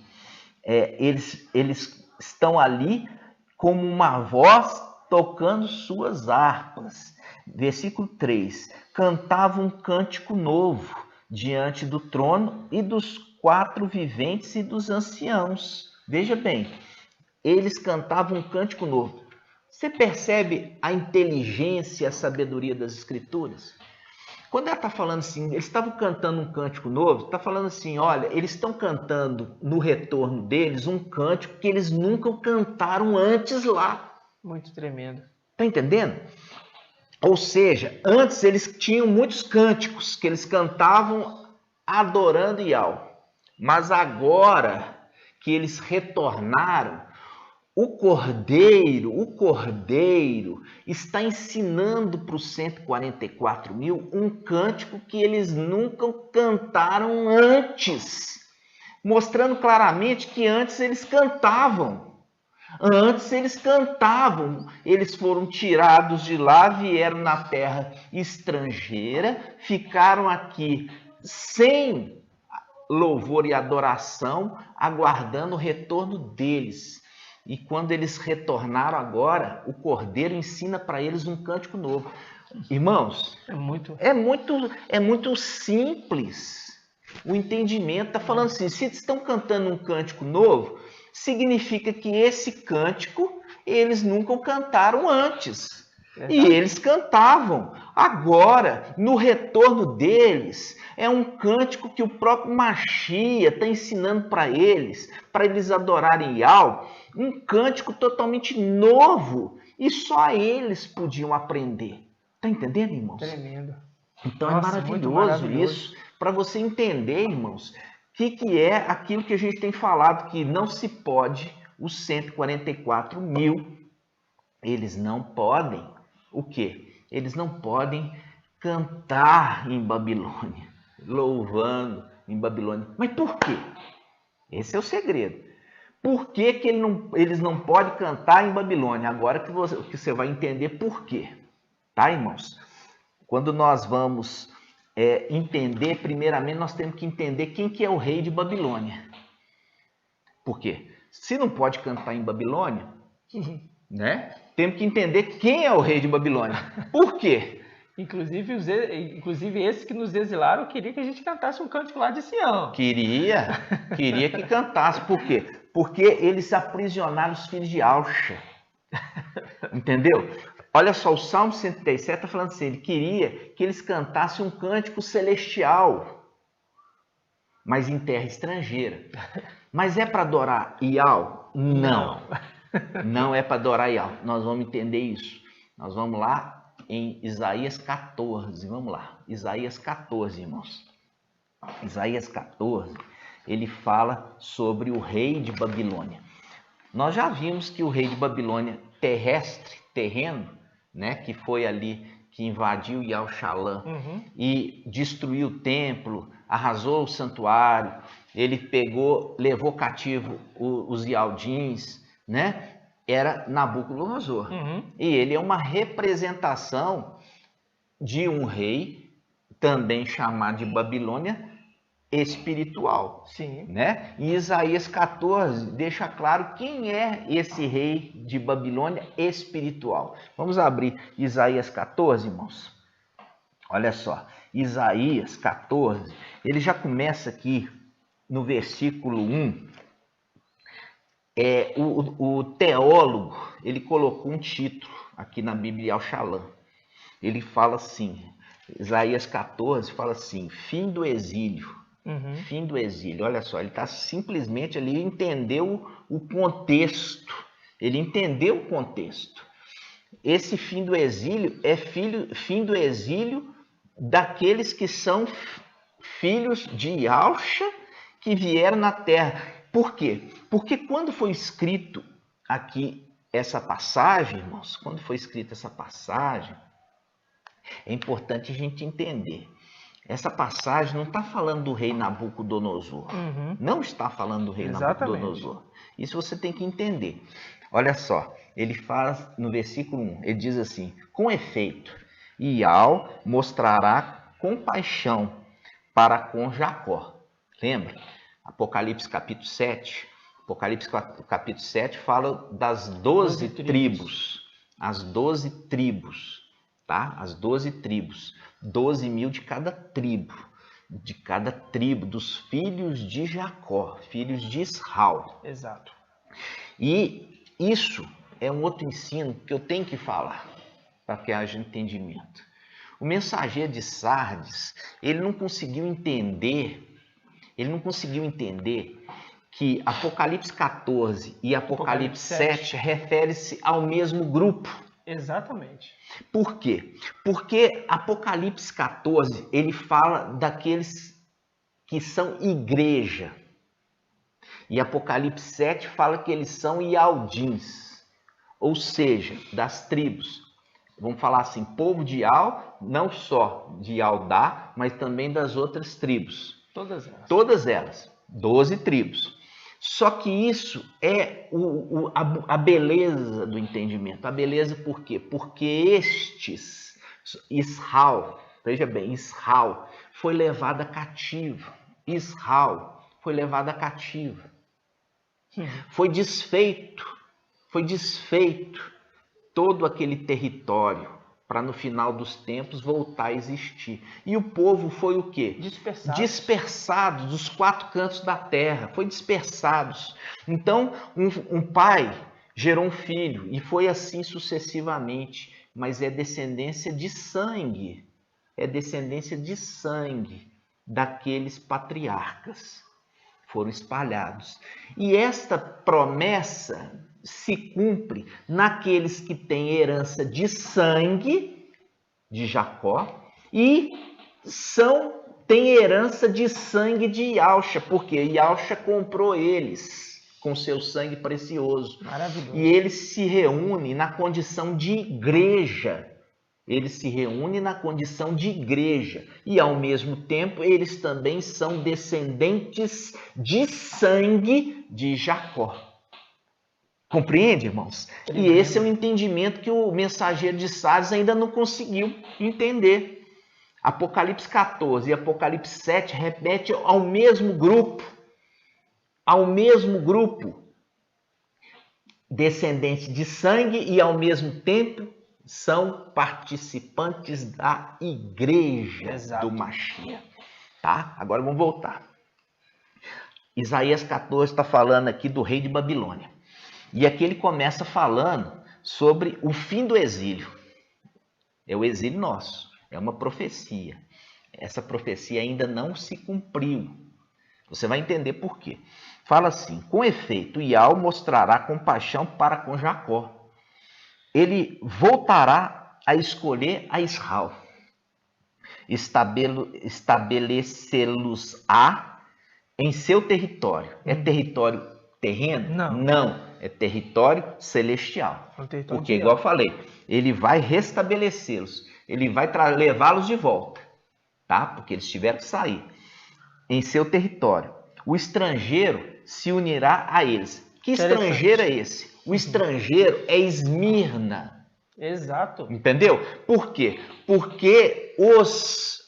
eles estão ali como uma voz tocando suas harpas. Versículo 3. Cantavam um cântico novo diante do trono e dos 4 viventes e dos anciãos. Veja bem, eles cantavam um cântico novo. Você percebe a inteligência e a sabedoria das Escrituras? Quando ela está falando assim, eles estavam cantando um cântico novo, está falando assim, olha, eles estão cantando no retorno deles um cântico que eles nunca cantaram antes lá. Muito tremendo. Está entendendo? Ou seja, antes eles tinham muitos cânticos que eles cantavam adorando Yahweh. Mas agora que eles retornaram, o Cordeiro está ensinando para os 144 mil um cântico que eles nunca cantaram antes. Mostrando claramente que antes eles cantavam. Antes eles cantavam, eles foram tirados de lá, vieram na terra estrangeira, ficaram aqui sem louvor e adoração, aguardando o retorno deles. E quando eles retornaram agora, o Cordeiro ensina para eles um cântico novo. Irmãos, é muito simples o entendimento. Está falando assim, se estão cantando um cântico novo, significa que esse cântico eles nunca cantaram antes. Verdade. E eles cantavam. Agora, no retorno deles, é um cântico que o próprio Machia está ensinando para eles adorarem Yahweh, um cântico totalmente novo, e só eles podiam aprender. Está entendendo, irmãos? Tremendo. Então Nossa, é maravilhoso isso, para você entender, irmãos, o que é aquilo que a gente tem falado, que não se pode, os 144 mil, eles não podem, o quê? Eles não podem cantar em Babilônia, louvando em Babilônia. Mas por quê? Esse é o segredo. Por que eles não podem cantar em Babilônia? Agora que você vai entender por quê. Tá, irmãos? Quando nós vamos entender, primeiramente nós temos que entender quem que é o rei de Babilônia. Por quê? Se não pode cantar em Babilônia, né? Temos que entender quem é o rei de Babilônia. Por quê? Inclusive esses que nos exilaram queria que a gente cantasse um cântico lá de Sião. Queria que cantasse. Por quê? Porque eles aprisionaram os filhos de Alcha. Entendeu? Olha só, o Salmo 137 está falando assim, ele queria que eles cantassem um cântico celestial, mas em terra estrangeira. Mas é para adorar Yahweh? Não. Não é para adorar Yahweh. Nós vamos entender isso. Nós vamos lá em Isaías 14. Vamos lá. Isaías 14, irmãos. Isaías 14, ele fala sobre o rei de Babilônia. Nós já vimos que o rei de Babilônia terreno, né, que foi ali, que invadiu Yal-Shalom e destruiu o templo, arrasou o santuário, ele levou cativo os Yaldins, né? Era Nabucodonosor. E ele é uma representação de um rei, também chamado de Babilônia, espiritual. Sim. Né? E Isaías 14 deixa claro quem é esse rei de Babilônia espiritual. Vamos abrir Isaías 14, irmãos. Olha só, Isaías 14, ele já começa aqui no versículo 1. O teólogo, ele colocou um título aqui na Bíblia Yal-Shalom. Ele fala assim, Isaías 14 fala assim, fim do exílio. Fim do exílio. Olha só, ele está simplesmente ali, entendeu o contexto. Ele entendeu o contexto. Esse fim do exílio é fim do exílio daqueles que são filhos de Yalcha que vieram na terra. Por quê? Porque quando foi escrito aqui essa passagem, irmãos, quando foi escrita essa passagem, é importante a gente entender. Essa passagem não está falando do rei Nabucodonosor. Não está falando do rei Nabucodonosor. Isso você tem que entender. Olha só, ele fala no versículo 1, ele diz assim: com efeito, Ial mostrará compaixão para com Jacó. Lembra? Apocalipse capítulo 7. Apocalipse capítulo 7 fala das 12 tribos. As 12 tribos, tá? As 12 tribos. 12.000 de cada tribo, dos filhos de Jacó, filhos de Israel. Exato. E isso é um outro ensino que eu tenho que falar, para que haja entendimento. O mensageiro de Sardes, ele não conseguiu entender que Apocalipse 14 e Apocalipse 7 refere-se ao mesmo grupo. Exatamente. Por quê? Porque Apocalipse 14, ele fala daqueles que são igreja. E Apocalipse 7 fala que eles são ialdins, ou seja, das tribos. Vamos falar assim, povo de Ial, não só de Ialdá, mas também das outras tribos. Todas elas, 12 tribos. Só que isso é a beleza do entendimento. A beleza por quê? Porque estes, Israel, veja bem, Israel foi levada cativa. Israel foi levada cativa. Foi desfeito todo aquele território para no final dos tempos voltar a existir. E o povo foi o quê? Dispersado dos 4 cantos da terra, foi dispersados. Então, um pai gerou um filho e foi assim sucessivamente, mas é descendência de sangue, daqueles patriarcas. Foram espalhados. E esta promessa se cumpre naqueles que têm herança de sangue de Jacó e têm herança de sangue de Yalcha, porque Yalcha comprou eles com seu sangue precioso. Maravilhoso. E eles se reúnem na condição de igreja. E, ao mesmo tempo, eles também são descendentes de sangue de Jacó. Compreende, irmãos? E esse é o entendimento que o mensageiro de Sardes ainda não conseguiu entender. Apocalipse 14 e Apocalipse 7 remete ao mesmo grupo. Descendentes de sangue e, ao mesmo tempo, são participantes da igreja. Exato. Do Mashiach. Tá? Agora vamos voltar. Isaías 14 está falando aqui do rei de Babilônia. E aqui ele começa falando sobre o fim do exílio. É o exílio nosso. É uma profecia. Essa profecia ainda não se cumpriu. Você vai entender por quê. Fala assim: com efeito, Ial mostrará compaixão para com Jacó. Ele voltará a escolher a Israel. Estabelecê-los-á em seu território. É território terreno? Não. É território celestial. Porque, igual eu falei, ele vai restabelecê-los. Ele vai levá-los de volta. Tá? Porque eles tiveram que sair. Em seu território. O estrangeiro se unirá a eles. Que estrangeiro é esse? O estrangeiro é Esmirna. Exato. Entendeu? Por quê? Porque os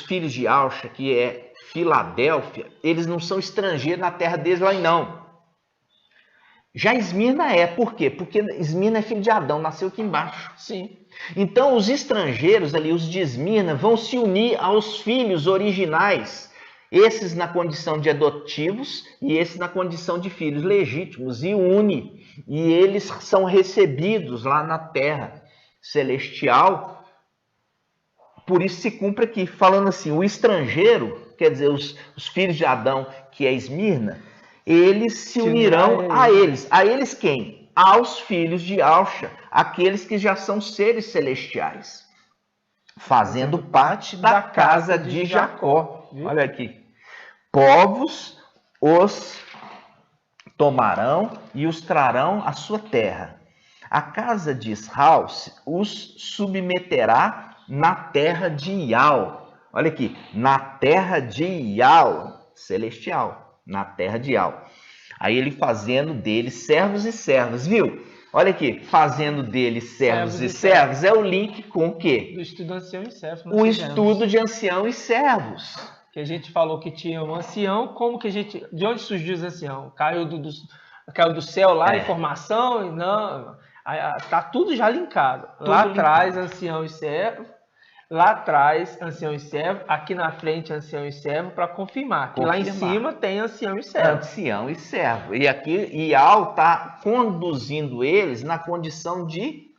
filhos de Yalcha, que é Filadélfia, eles não são estrangeiros na terra deles lá, não. Já Esmirna é. Por quê? Porque Esmirna é filho de Adão, nasceu aqui embaixo. Sim. Então, os estrangeiros ali, os de Esmirna, vão se unir aos filhos originais. Esses na condição de adotivos e esses na condição de filhos legítimos. E une. E eles são recebidos lá na terra celestial. Por isso se cumpre aqui, falando assim, o estrangeiro quer dizer, os filhos de Adão, que é Esmirna, eles se unirão a eles. A eles quem? Aos filhos de Alcha, aqueles que já são seres celestiais, fazendo parte da casa de Jacó. Olha aqui. Povos os tomarão e os trarão à sua terra. A casa de Israel os submeterá na terra de Ial. Olha aqui, na terra de Ial, celestial, na terra de Ial. Aí ele fazendo deles servos e servas, viu? Olha aqui, fazendo deles servos e servas é o link com o quê? Do estudo ancião e servo. O estudo de ancião e servos. Que a gente falou que tinha um ancião, como que a gente... De onde surgiu esse ancião? Caiu do céu lá, informação? E não, tá tudo já linkado. Tudo lá atrás, ancião e servo. Lá atrás, ancião e servo. Aqui na frente, ancião e servo, para confirmar. Que lá em cima tem ancião e servo. Ancião e servo. E aqui, Ial está conduzindo eles na condição de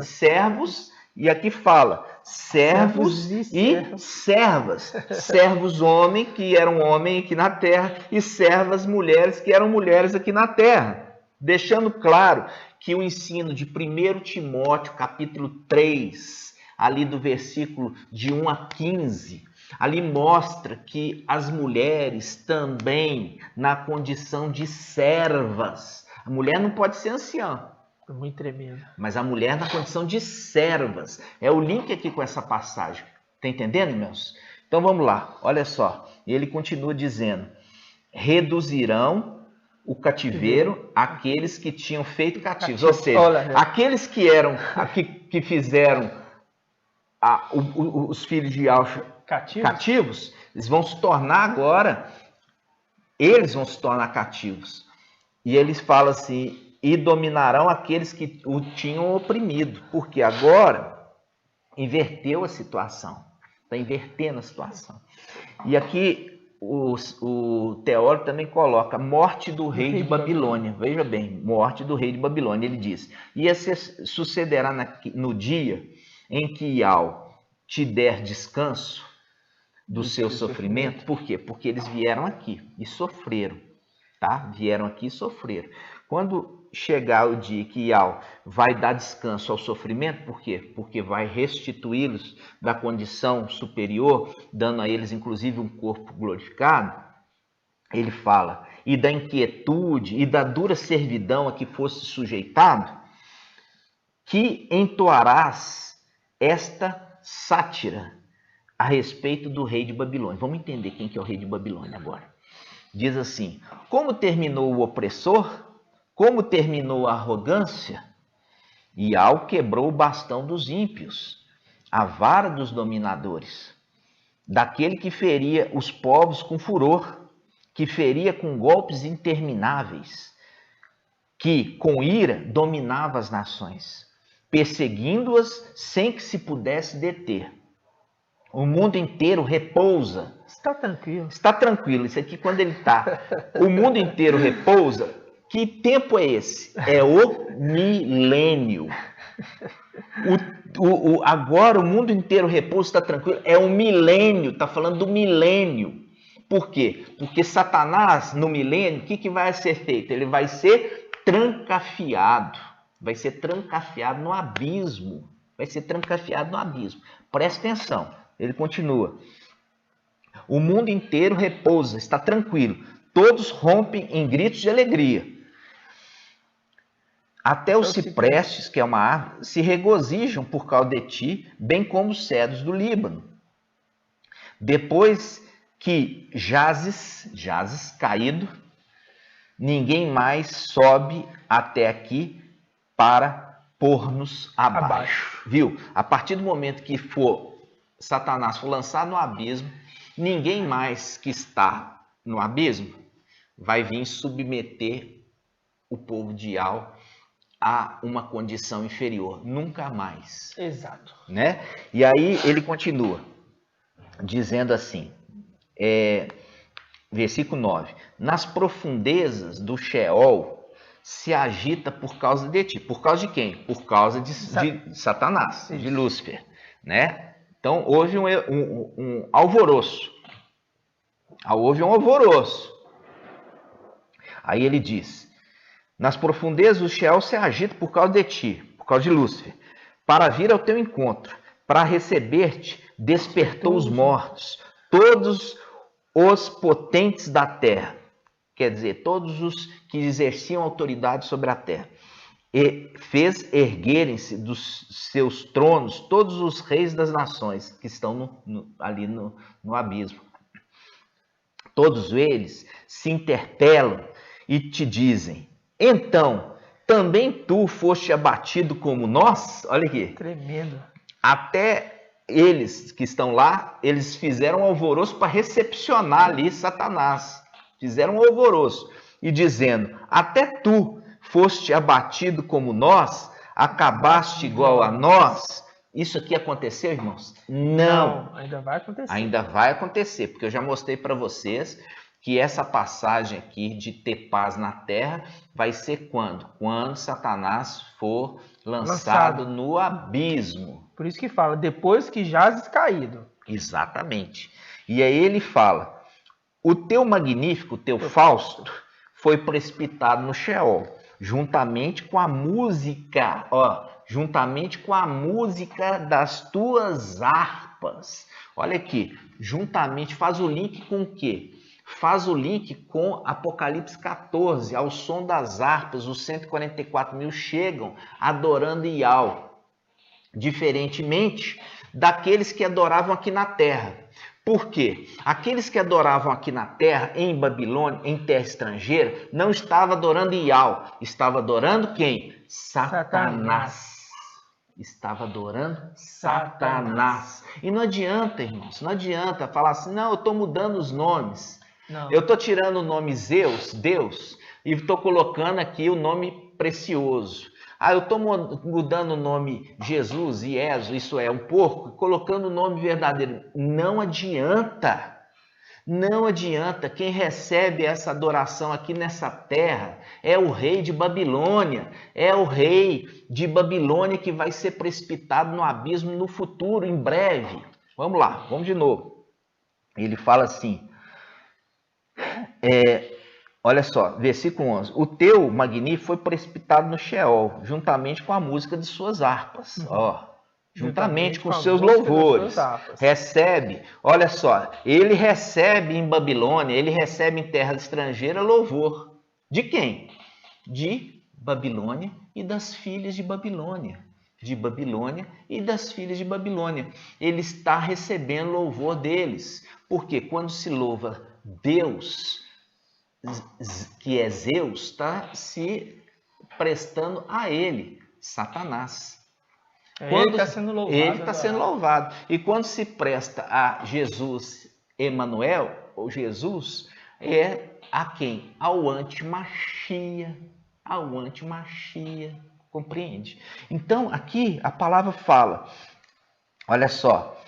servos. E aqui fala, servos e servas. Servos homem, que eram homem aqui na terra, e servas mulheres, que eram mulheres aqui na terra. Deixando claro que o ensino de 1 Timóteo, capítulo 3, ali do versículo de 1 a 15, ali mostra que as mulheres também na condição de servas. A mulher não pode ser anciã. Muito tremendo. Mas a mulher na condição de servas. É o link aqui com essa passagem. Está entendendo, irmãos? Então vamos lá. Olha só. Ele continua dizendo: reduzirão o cativeiro aqueles que tinham feito cativos. Ou seja, aqueles que eram, que fizeram os filhos de Alcha cativos, eles vão se tornar agora, eles vão se tornar cativos. E eles falam assim, e dominarão aqueles que o tinham oprimido, porque agora inverteu a situação, está invertendo a situação. E aqui o teórico também coloca morte do rei de Babilônia. Veja bem, morte do rei de Babilônia. Ele diz, e sucederá no dia em que Ial te der descanso do seu sofrimento. Por quê? Porque eles vieram aqui e sofreram, tá? Vieram aqui e sofreram. Quando chegar o dia que Ial vai dar descanso ao sofrimento, por quê? Porque vai restituí-los da condição superior, dando a eles inclusive um corpo glorificado. Ele fala, e da inquietude e da dura servidão a que fosse sujeitado, que entoarás esta sátira a respeito do rei de Babilônia. Vamos entender quem que é o rei de Babilônia agora. Diz assim, como terminou o opressor, como terminou a arrogância, Ial quebrou o bastão dos ímpios, a vara dos dominadores, daquele que feria os povos com furor, que feria com golpes intermináveis, que com ira dominava as nações, perseguindo-as sem que se pudesse deter. O mundo inteiro repousa. Está tranquilo. Está tranquilo. Isso aqui quando ele está. O mundo inteiro repousa. Que tempo é esse? É o milênio. Agora o mundo inteiro repousa, está tranquilo. É o milênio. Está falando do milênio. Por quê? Porque Satanás, no milênio, o que vai ser feito? Ele vai ser trancafiado. Vai ser trancafiado no abismo. Vai ser trancafiado no abismo. Presta atenção. Ele continua. O mundo inteiro repousa, está tranquilo. Todos rompem em gritos de alegria. Até os ciprestes, que é uma árvore, se regozijam por causa de ti, bem como os cedros do Líbano. Depois que jazes caído, ninguém mais sobe até aqui para pôr-nos abaixo. Viu? A partir do momento que Satanás for lançado no abismo, ninguém mais que está no abismo vai vir submeter o povo de Ial a uma condição inferior. Nunca mais. Exato. Né? E aí ele continua dizendo assim, versículo 9. Nas profundezas do Sheol se agita por causa de ti. Por causa de quem? Por causa de Satanás, de Lúcifer. Né? Então houve um alvoroço. Houve um alvoroço. Aí ele diz: nas profundezas o Sheol se agita por causa de ti, por causa de Lúcifer, para vir ao teu encontro, para receber-te, despertou os mortos, todos os potentes da terra, quer dizer, todos os que exerciam autoridade sobre a terra, e fez erguerem-se dos seus tronos todos os reis das nações que estão ali no abismo. Todos eles se interpelam e te dizem: então, também tu foste abatido como nós? Olha aqui. Tremendo. Até eles que estão lá, eles fizeram um alvoroço para recepcionar ali Satanás. Fizeram um alvoroço e dizendo: até tu foste abatido como nós, acabaste igual a nós. Isso aqui aconteceu, irmãos? Não. Ainda vai acontecer. Ainda vai acontecer, porque eu já mostrei para vocês que essa passagem aqui de ter paz na terra vai ser quando? Quando Satanás for lançado no abismo. Por isso que fala, depois que jazes caído. Exatamente. E aí ele fala: o teu magnífico, o teu Fausto, foi precipitado no Sheol, juntamente com a música, juntamente com a música das tuas harpas. Olha aqui, juntamente, faz o link com o quê? Faz o link com Apocalipse 14, ao som das harpas, os 144 mil chegam adorando Iau, diferentemente daqueles que adoravam aqui na terra. Por quê? Aqueles que adoravam aqui na terra, em Babilônia, em terra estrangeira, não estavam adorando Iau, estava adorando quem? Satanás. Estava adorando Satanás. E não adianta, irmãos, não adianta falar assim: não, eu estou mudando os nomes. Não. Eu estou tirando o nome Zeus, Deus, e estou colocando aqui o nome precioso. Eu estou mudando o nome Jesus, Ieso, isso é, um porco, colocando o nome verdadeiro. Não adianta. Não adianta. Quem recebe essa adoração aqui nessa terra é o rei de Babilônia. É o rei de Babilônia que vai ser precipitado no abismo no futuro, em breve. Vamos lá, vamos de novo. Ele fala assim, olha só, versículo 11. O teu magnífico foi precipitado no Sheol, juntamente com a música de suas harpas. Juntamente com seus louvores. Recebe, olha só, ele recebe em Babilônia, ele recebe em terra estrangeira louvor. De quem? De Babilônia e das filhas de Babilônia. De Babilônia e das filhas de Babilônia. Ele está recebendo louvor deles. Porque quando se louva Deus, que é Zeus, está se prestando a ele, Satanás. Ele está sendo louvado. Ele está sendo louvado. E quando se presta a Jesus, Emanuel, ou Jesus, é a quem? Ao antimachia. Ao antimachia. Compreende? Então, aqui a palavra fala, olha só,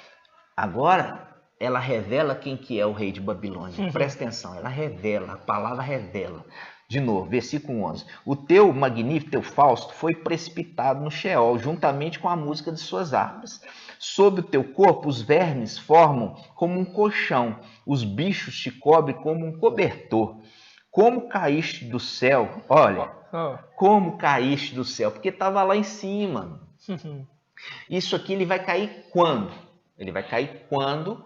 agora ela revela quem que é o rei de Babilônia. Presta atenção, ela revela, a palavra revela. De novo, versículo 11. O teu magnífico, teu Fausto, foi precipitado no Sheol, juntamente com a música de suas harpas. Sob o teu corpo, os vermes formam como um colchão, os bichos te cobrem como um cobertor. Como caíste do céu, olha, como caíste do céu, porque estava lá em cima. Isso aqui ele vai cair quando? Ele vai cair quando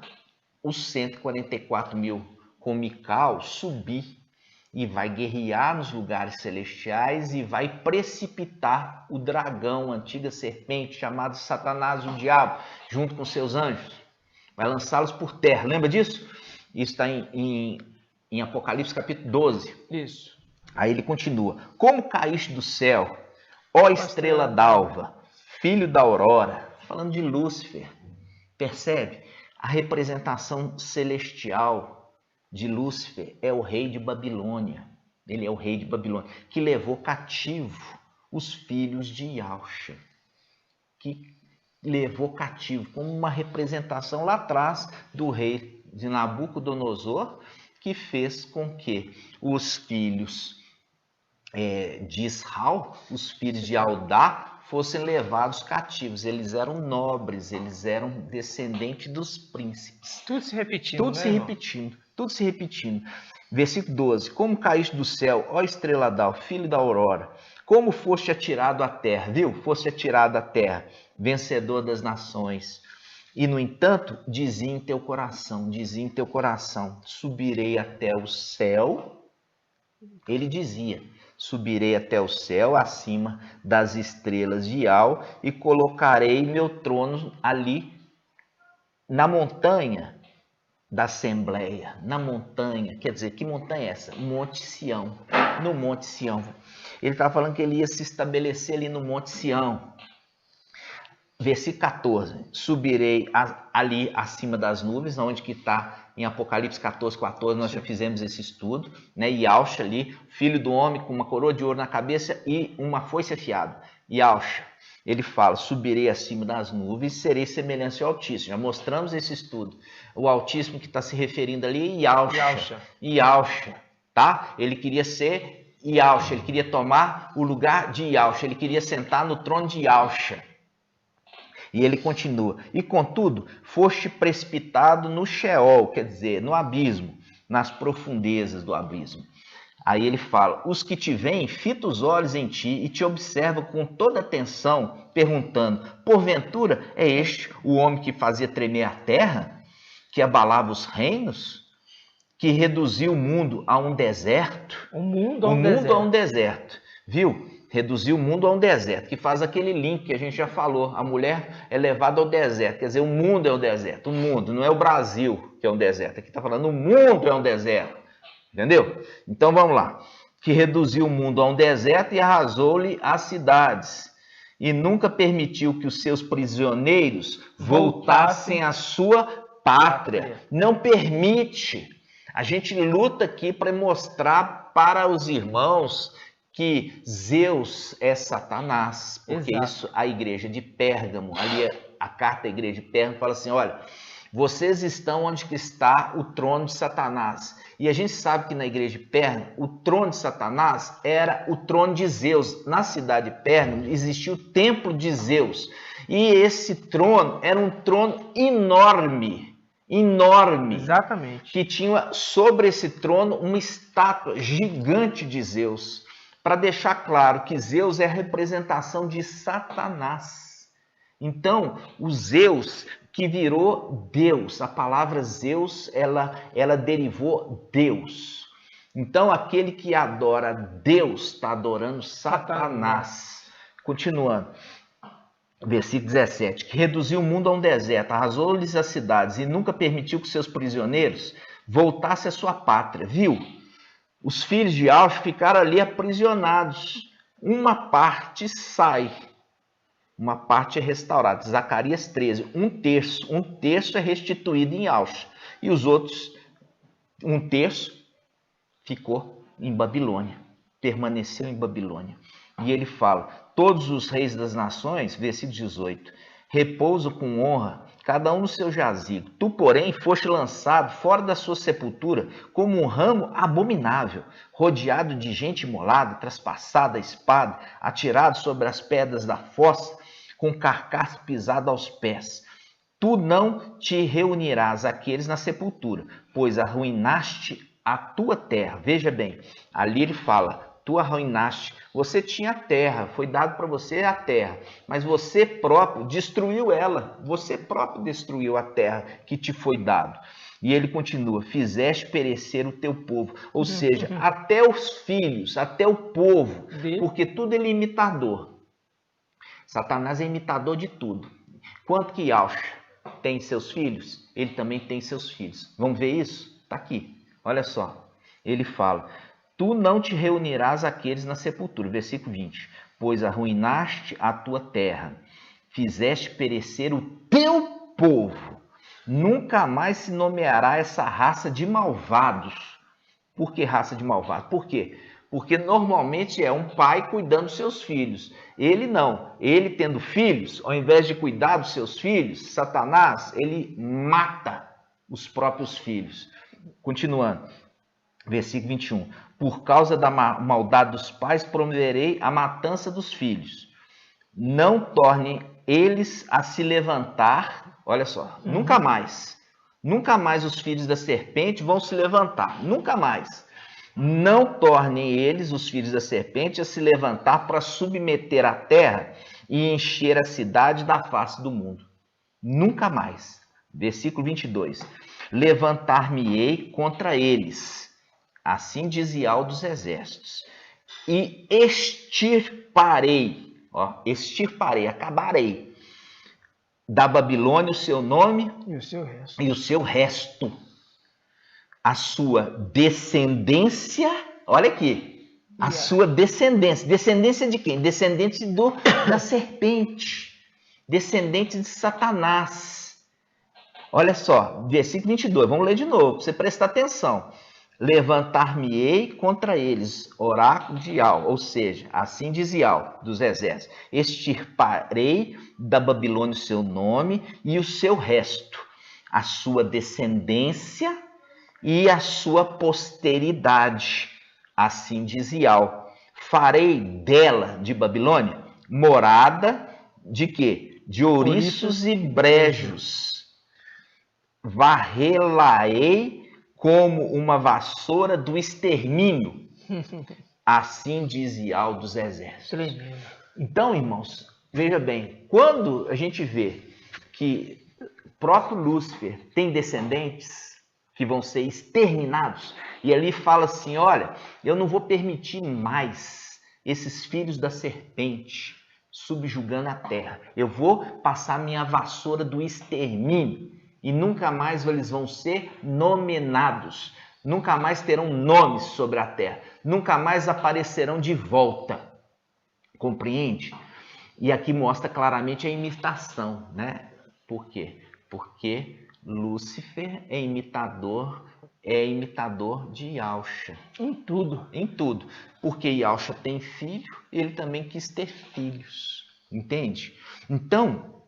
os 144 mil com Micael subir e vai guerrear nos lugares celestiais e vai precipitar o dragão, a antiga serpente, chamado Satanás, o diabo, junto com seus anjos. Vai lançá-los por terra. Lembra disso? Isso está em Apocalipse capítulo 12. Isso. Aí ele continua. Como caíste do céu, ó estrela d'alva, filho da aurora. Falando de Lúcifer. Percebe? A representação celestial de Lúcifer é o rei de Babilônia. Ele é o rei de Babilônia, que levou cativo os filhos de Yahshua. Que levou cativo, como uma representação lá atrás do rei de Nabucodonosor, que fez com que os filhos de Israel, os filhos de Aldá, fossem levados cativos. Eles eram nobres, eles eram descendentes dos príncipes. Tudo se repetindo, Tudo se repetindo. Tudo se repetindo. Versículo 12. Como caíste do céu, ó estrela d'alva, filho da aurora, como foste atirado à terra, viu? Foste atirado à terra, vencedor das nações. E, no entanto, dizia em teu coração, subirei até o céu. Ele dizia, subirei até o céu, acima das estrelas de Al, e colocarei meu trono ali na montanha da Assembleia, na montanha, quer dizer, que montanha é essa? Monte Sião, no Monte Sião. Ele estava falando que ele ia se estabelecer ali no Monte Sião. Versículo 14, subirei ali acima das nuvens, onde que está em Apocalipse 14, 14, nós já fizemos esse estudo, né? Yahshua ali, filho do homem com uma coroa de ouro na cabeça e uma foice afiada. Yahshua, ele fala, subirei acima das nuvens, serei semelhante ao Altíssimo. Já mostramos esse estudo. O Altíssimo que está se referindo ali é Yahshua, tá? Ele queria ser Yahshua, ele queria tomar o lugar de Yahshua, ele queria sentar no trono de Yahshua. E ele continua, e contudo, foste precipitado no Sheol, quer dizer, no abismo, nas profundezas do abismo. Aí ele fala, os que te veem fitam os olhos em ti e te observam com toda atenção, perguntando, porventura é este o homem que fazia tremer a terra, que abalava os reinos, que reduziu o mundo a um deserto? O mundo a um deserto, viu? Reduziu o mundo a um deserto, que faz aquele link que a gente já falou. A mulher é levada ao deserto, quer dizer, o mundo é o deserto. O mundo, não é o Brasil que é um deserto. Aqui está falando o mundo é um deserto. Entendeu? Então vamos lá. Que reduziu o mundo a um deserto e arrasou-lhe as cidades. E nunca permitiu que os seus prisioneiros voltassem à sua pátria. Não permite. A gente luta aqui para mostrar para os irmãos que Zeus é Satanás, porque isso a igreja de Pérgamo, ali a carta da igreja de Pérgamo fala assim, olha, vocês estão onde que está o trono de Satanás. E a gente sabe que na igreja de Pérgamo, o trono de Satanás era o trono de Zeus. Na cidade de Pérgamo existia o templo de Zeus. E esse trono era um trono enorme. Exatamente. Que tinha sobre esse trono uma estátua gigante de Zeus. Para deixar claro que Zeus é a representação de Satanás. Então, o Zeus que virou Deus, a palavra Zeus, ela derivou Deus. Então, aquele que adora Deus está adorando Satanás. Continuando. Versículo 17. Que reduziu o mundo a um deserto, arrasou-lhes as cidades e nunca permitiu que seus prisioneiros voltassem à sua pátria. Viu? Os filhos de Yahshua ficaram ali aprisionados. Uma parte sai, uma parte é restaurada. Zacarias 13, um terço é restituído em Yahshua. E os outros, um terço, ficou em Babilônia, permaneceu em Babilônia. E ele fala, todos os reis das nações, versículo 18, repouso com honra, cada um no seu jazigo. Tu, porém, foste lançado fora da sua sepultura como um ramo abominável, rodeado de gente imolada, traspassada a espada, atirado sobre as pedras da fossa, com carcaça pisada aos pés. Tu não te reunirás àqueles na sepultura, pois arruinaste a tua terra. Veja bem, ali ele fala, tu arruinaste, você tinha a terra, foi dado para você a terra, mas você próprio destruiu ela, você próprio destruiu a terra que te foi dado. E ele continua, fizeste perecer o teu povo, ou seja, até os filhos, até o povo, porque tudo ele é imitador. Satanás é imitador de tudo. Quanto que Yahshua tem seus filhos? Ele também tem seus filhos. Vamos ver isso? Está aqui, olha só, ele fala, tu não te reunirás àqueles na sepultura, versículo 20, pois arruinaste a tua terra, fizeste perecer o teu povo, nunca mais se nomeará essa raça de malvados. Por que raça de malvados? Por quê? Porque normalmente é um pai cuidando dos seus filhos. Ele não, ele tendo filhos, ao invés de cuidar dos seus filhos, Satanás, ele mata os próprios filhos. Continuando, versículo 21. Por causa da maldade dos pais, promoverei a matança dos filhos. Não tornem eles a se levantar, olha só, nunca mais. Nunca mais os filhos da serpente vão se levantar. Nunca mais. Não tornem eles, os filhos da serpente, a se levantar para submeter a terra e encher a cidade da face do mundo. Nunca mais. Versículo 22. Levantar-me-ei contra eles, assim diz Yahweh dos exércitos, e extirparei, acabarei da Babilônia o seu nome E o seu resto. e o seu resto, a sua descendência, olha aqui, a sua descendência. Descendência de quem? Descendente da serpente, descendente de Satanás. Olha só, versículo 22, vamos ler de novo, para você prestar atenção. Levantar-me-ei contra eles, oráculo de Yahweh, ou seja, assim diz Yahweh dos exércitos, extirparei da Babilônia o seu nome e o seu resto, a sua descendência e a sua posteridade, assim diz Yahweh. Farei dela, de Babilônia, morada de quê? De ouriços e brejos. Varrê-la-ei como uma vassoura do extermínio. Assim diz Yahweh dos exércitos. Tremendo. Então, irmãos, veja bem, quando a gente vê que o próprio Lúcifer tem descendentes que vão ser exterminados, e ali fala assim, olha, eu não vou permitir mais esses filhos da serpente subjugando a terra. Eu vou passar minha vassoura do extermínio. E nunca mais eles vão ser nomeados, nunca mais terão nomes sobre a terra, nunca mais aparecerão de volta. Compreende? E aqui mostra claramente a imitação, né? Por quê? Porque Lúcifer é imitador de Yahshua. Em tudo. Em tudo. Porque Yahshua tem filho, ele também quis ter filhos. Entende? Então,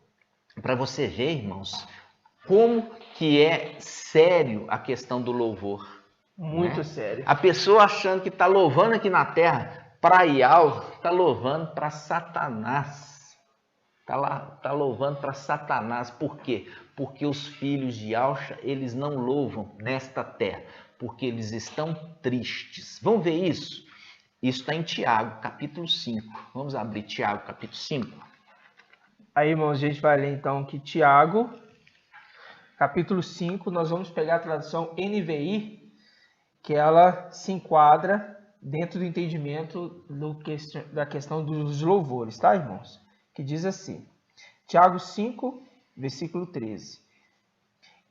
para você ver, irmãos, como que é sério a questão do louvor. Muito né? sério. A pessoa achando que está louvando aqui na terra para Yahweh, está louvando para Satanás. Está louvando para Satanás. Por quê? Porque os filhos de Yahshua, eles não louvam nesta terra, porque eles estão tristes. Vamos ver isso? Isso está em Tiago, capítulo 5. Vamos abrir Tiago, capítulo 5. Aí, irmãos, a gente vai ler então que Tiago, capítulo 5, nós vamos pegar a tradução NVI, que ela se enquadra dentro do entendimento da questão dos louvores, tá, irmãos? Que diz assim, Tiago 5, versículo 13.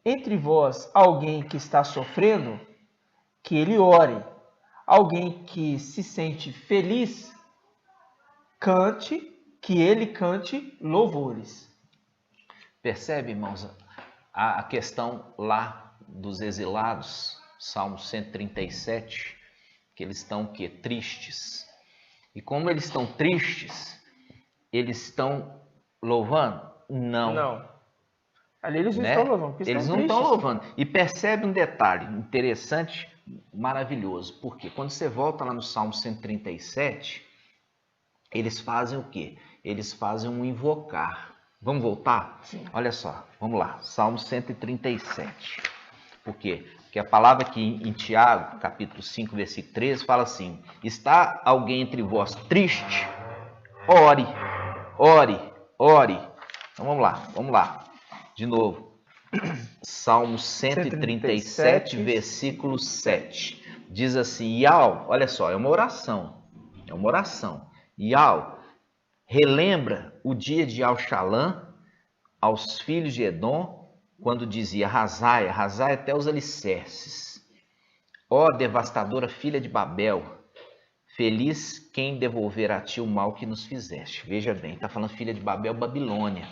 Entre vós, alguém que está sofrendo, que ele ore. Alguém que se sente feliz, que ele cante louvores. Percebe, irmãos, a questão lá dos exilados, Salmo 137, que eles estão o quê? Tristes. E como eles estão tristes, eles estão louvando? Não. Não. Ali eles não né? estão louvando, porque Eles estão não estão tristes. louvando. E percebe um detalhe interessante, maravilhoso. Porque quando você volta lá no Salmo 137, eles fazem o quê? Eles fazem um invocar. Vamos voltar? Sim. Olha só, vamos lá. Salmo 137. Por quê? Porque a palavra aqui em Tiago, capítulo 5, versículo 13, fala assim: está alguém entre vós triste? Ore, ore, ore. Então vamos lá. De novo. Salmo 137, versículo 7. Diz assim: Yahweh, olha só, é uma oração. Yahweh, relembra o dia de Al-Shalã aos filhos de Edom, quando dizia: arrasai até os alicerces. Ó devastadora filha de Babel, feliz quem devolver a ti o mal que nos fizeste. Veja bem, está falando filha de Babel, Babilônia,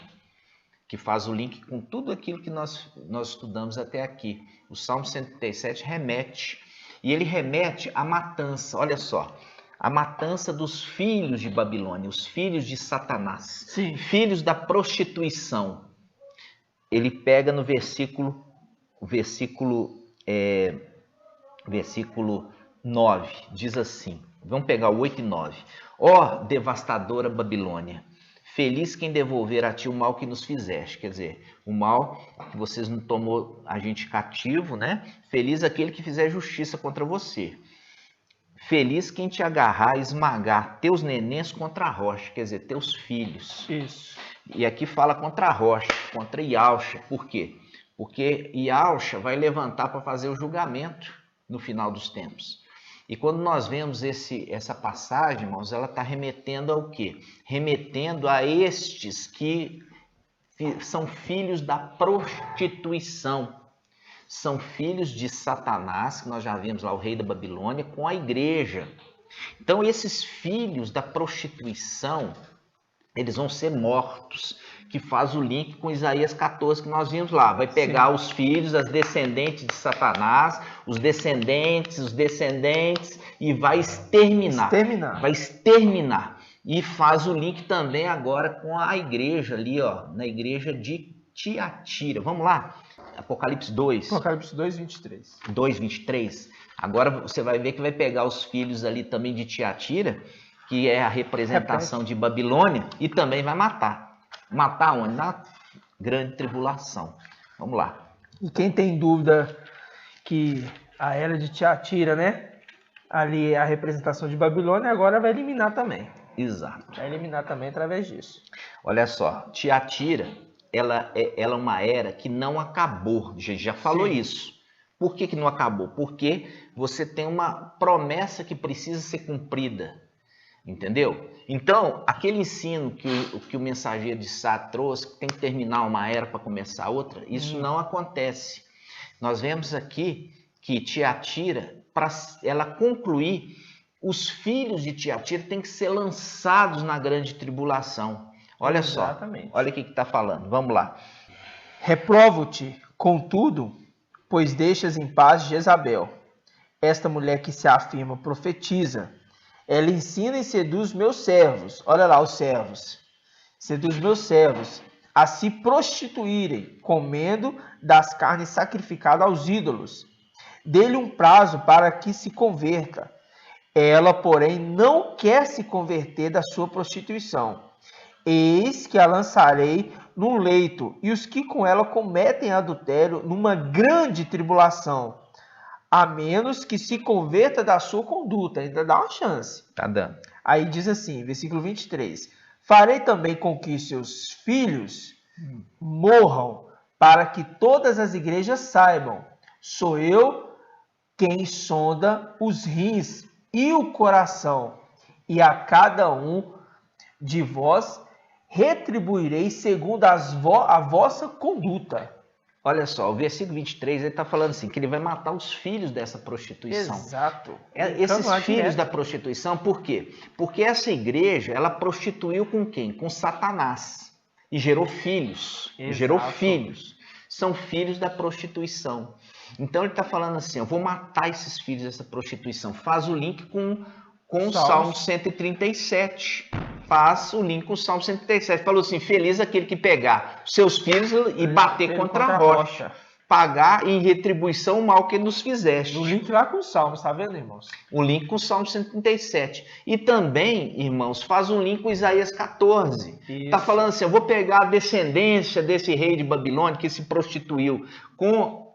que faz o link com tudo aquilo que nós estudamos até aqui. O Salmo 137 remete, e ele remete à matança, olha só, a matança dos filhos de Babilônia, os filhos de Satanás, Sim. filhos da prostituição. Ele pega no versículo 9, diz assim, vamos pegar o 8 e 9. Ó devastadora Babilônia, Feliz quem devolver a ti o mal que nos fizeste. Quer dizer, o mal que vocês não tomou a gente cativo, né? Feliz aquele que fizer justiça contra você. Feliz quem te agarrar e esmagar teus nenéns contra a rocha, quer dizer, teus filhos. Isso. E aqui fala contra a rocha, contra Ialcha. Por quê? Porque Ialcha vai levantar para fazer o julgamento no final dos tempos. E quando nós vemos essa passagem, irmãos, ela está remetendo ao quê? Remetendo a estes que são filhos da prostituição. São filhos de Satanás, que nós já vimos lá, o rei da Babilônia, com a igreja. Então, esses filhos da prostituição, eles vão ser mortos, que faz o link com Isaías 14, que nós vimos lá. Vai pegar os filhos, as descendentes de Satanás, os descendentes, e vai exterminar. Vai exterminar. E faz o link também agora com a igreja ali, ó, na igreja de Tiatira. Vamos lá? Apocalipse 2. Apocalipse 2, 23. 2, 23. Agora você vai ver que vai pegar os filhos ali também de Tiatira, que é a representação de Babilônia, e também vai matar. Matar onde? Na grande tribulação. Vamos lá. E quem tem dúvida que a era de Tiatira, né? Ali é a representação de Babilônia, agora vai eliminar também. Exato. Vai eliminar também através disso. Olha só, Tiatira, ela é uma era que não acabou. A gente já falou isso. Por que não acabou? Porque você tem uma promessa que precisa ser cumprida. Entendeu? Então, aquele ensino que o mensageiro de Sá trouxe, que tem que terminar uma era para começar outra, isso não acontece. Nós vemos aqui que Tiatira, para ela concluir, os filhos de Tiatira têm que ser lançados na grande tribulação. Olha Exatamente. só, olha o que está falando. Vamos lá. Reprovo-te, contudo, pois deixas em paz Jezabel. Esta mulher que se afirma profetiza. Ela ensina e seduz meus servos. Olha lá os servos. Seduz meus servos a se prostituírem, comendo das carnes sacrificadas aos ídolos. Dê-lhe um prazo para que se converta. Ela, porém, não quer se converter da sua prostituição. Eis que a lançarei num leito, e os que com ela cometem adultério numa grande tribulação, a menos que se converta da sua conduta. Ainda dá uma chance. Tá dando. Aí diz assim, versículo 23. Farei também com que seus filhos morram, para que todas as igrejas saibam. Sou eu quem sonda os rins e o coração, e a cada um de vós retribuirei segundo a vossa conduta. Olha só, o versículo 23, ele está falando assim, que ele vai matar os filhos dessa prostituição. Exato. Esses filhos da prostituição, por quê? Porque essa igreja, ela prostituiu com quem? Com Satanás. E gerou filhos. Exato. Gerou filhos. São filhos da prostituição. Então ele está falando assim, eu vou matar esses filhos dessa prostituição. Faz o link com o Salmo 137. Faz o link com o Salmo 137. Falou assim, feliz aquele que pegar seus filhos e bater contra a rocha. Pagar em retribuição o mal que nos fizeste. O link lá com o Salmo, está vendo, irmãos? O link com o Salmo 137. E também, irmãos, faz um link com Isaías 14. Está falando assim, eu vou pegar a descendência desse rei de Babilônia que se prostituiu com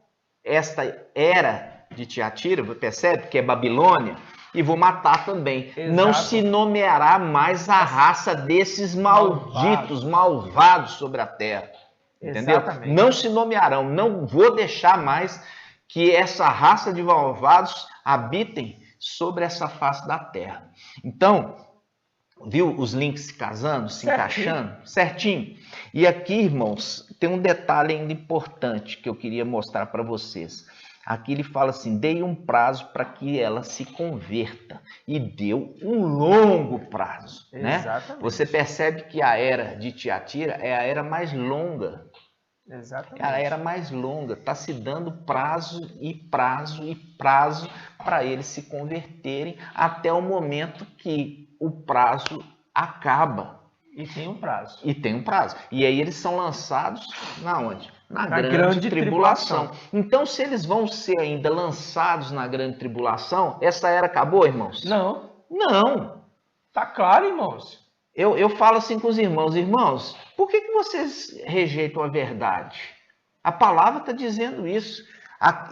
esta era de Tiatira, percebe que é Babilônia, e vou matar também. Exato. Não se nomeará mais a raça desses malditos, malvados sobre a terra. Entendeu? Exatamente. Não se nomearão, não vou deixar mais que essa raça de malvados habitem sobre essa face da terra. Então, viu os links se casando, se encaixando? Certinho. E aqui, irmãos, tem um detalhe ainda importante que eu queria mostrar para vocês. Aqui ele fala assim, dei um prazo para que ela se converta. E deu um longo prazo. Exatamente. Né? Você percebe que a era de Tiatira é a era mais longa. Exatamente. É a era mais longa. Está se dando prazo e prazo e prazo para eles se converterem até o momento que o prazo acaba. E tem um prazo. E tem um prazo. E aí eles são lançados na onde? Na grande tribulação. Então, se eles vão ser ainda lançados na grande tribulação, essa era acabou, irmãos? Não. Não. Tá claro, irmãos. eu falo assim com os irmãos, irmãos, por que vocês rejeitam a verdade? A palavra está dizendo isso.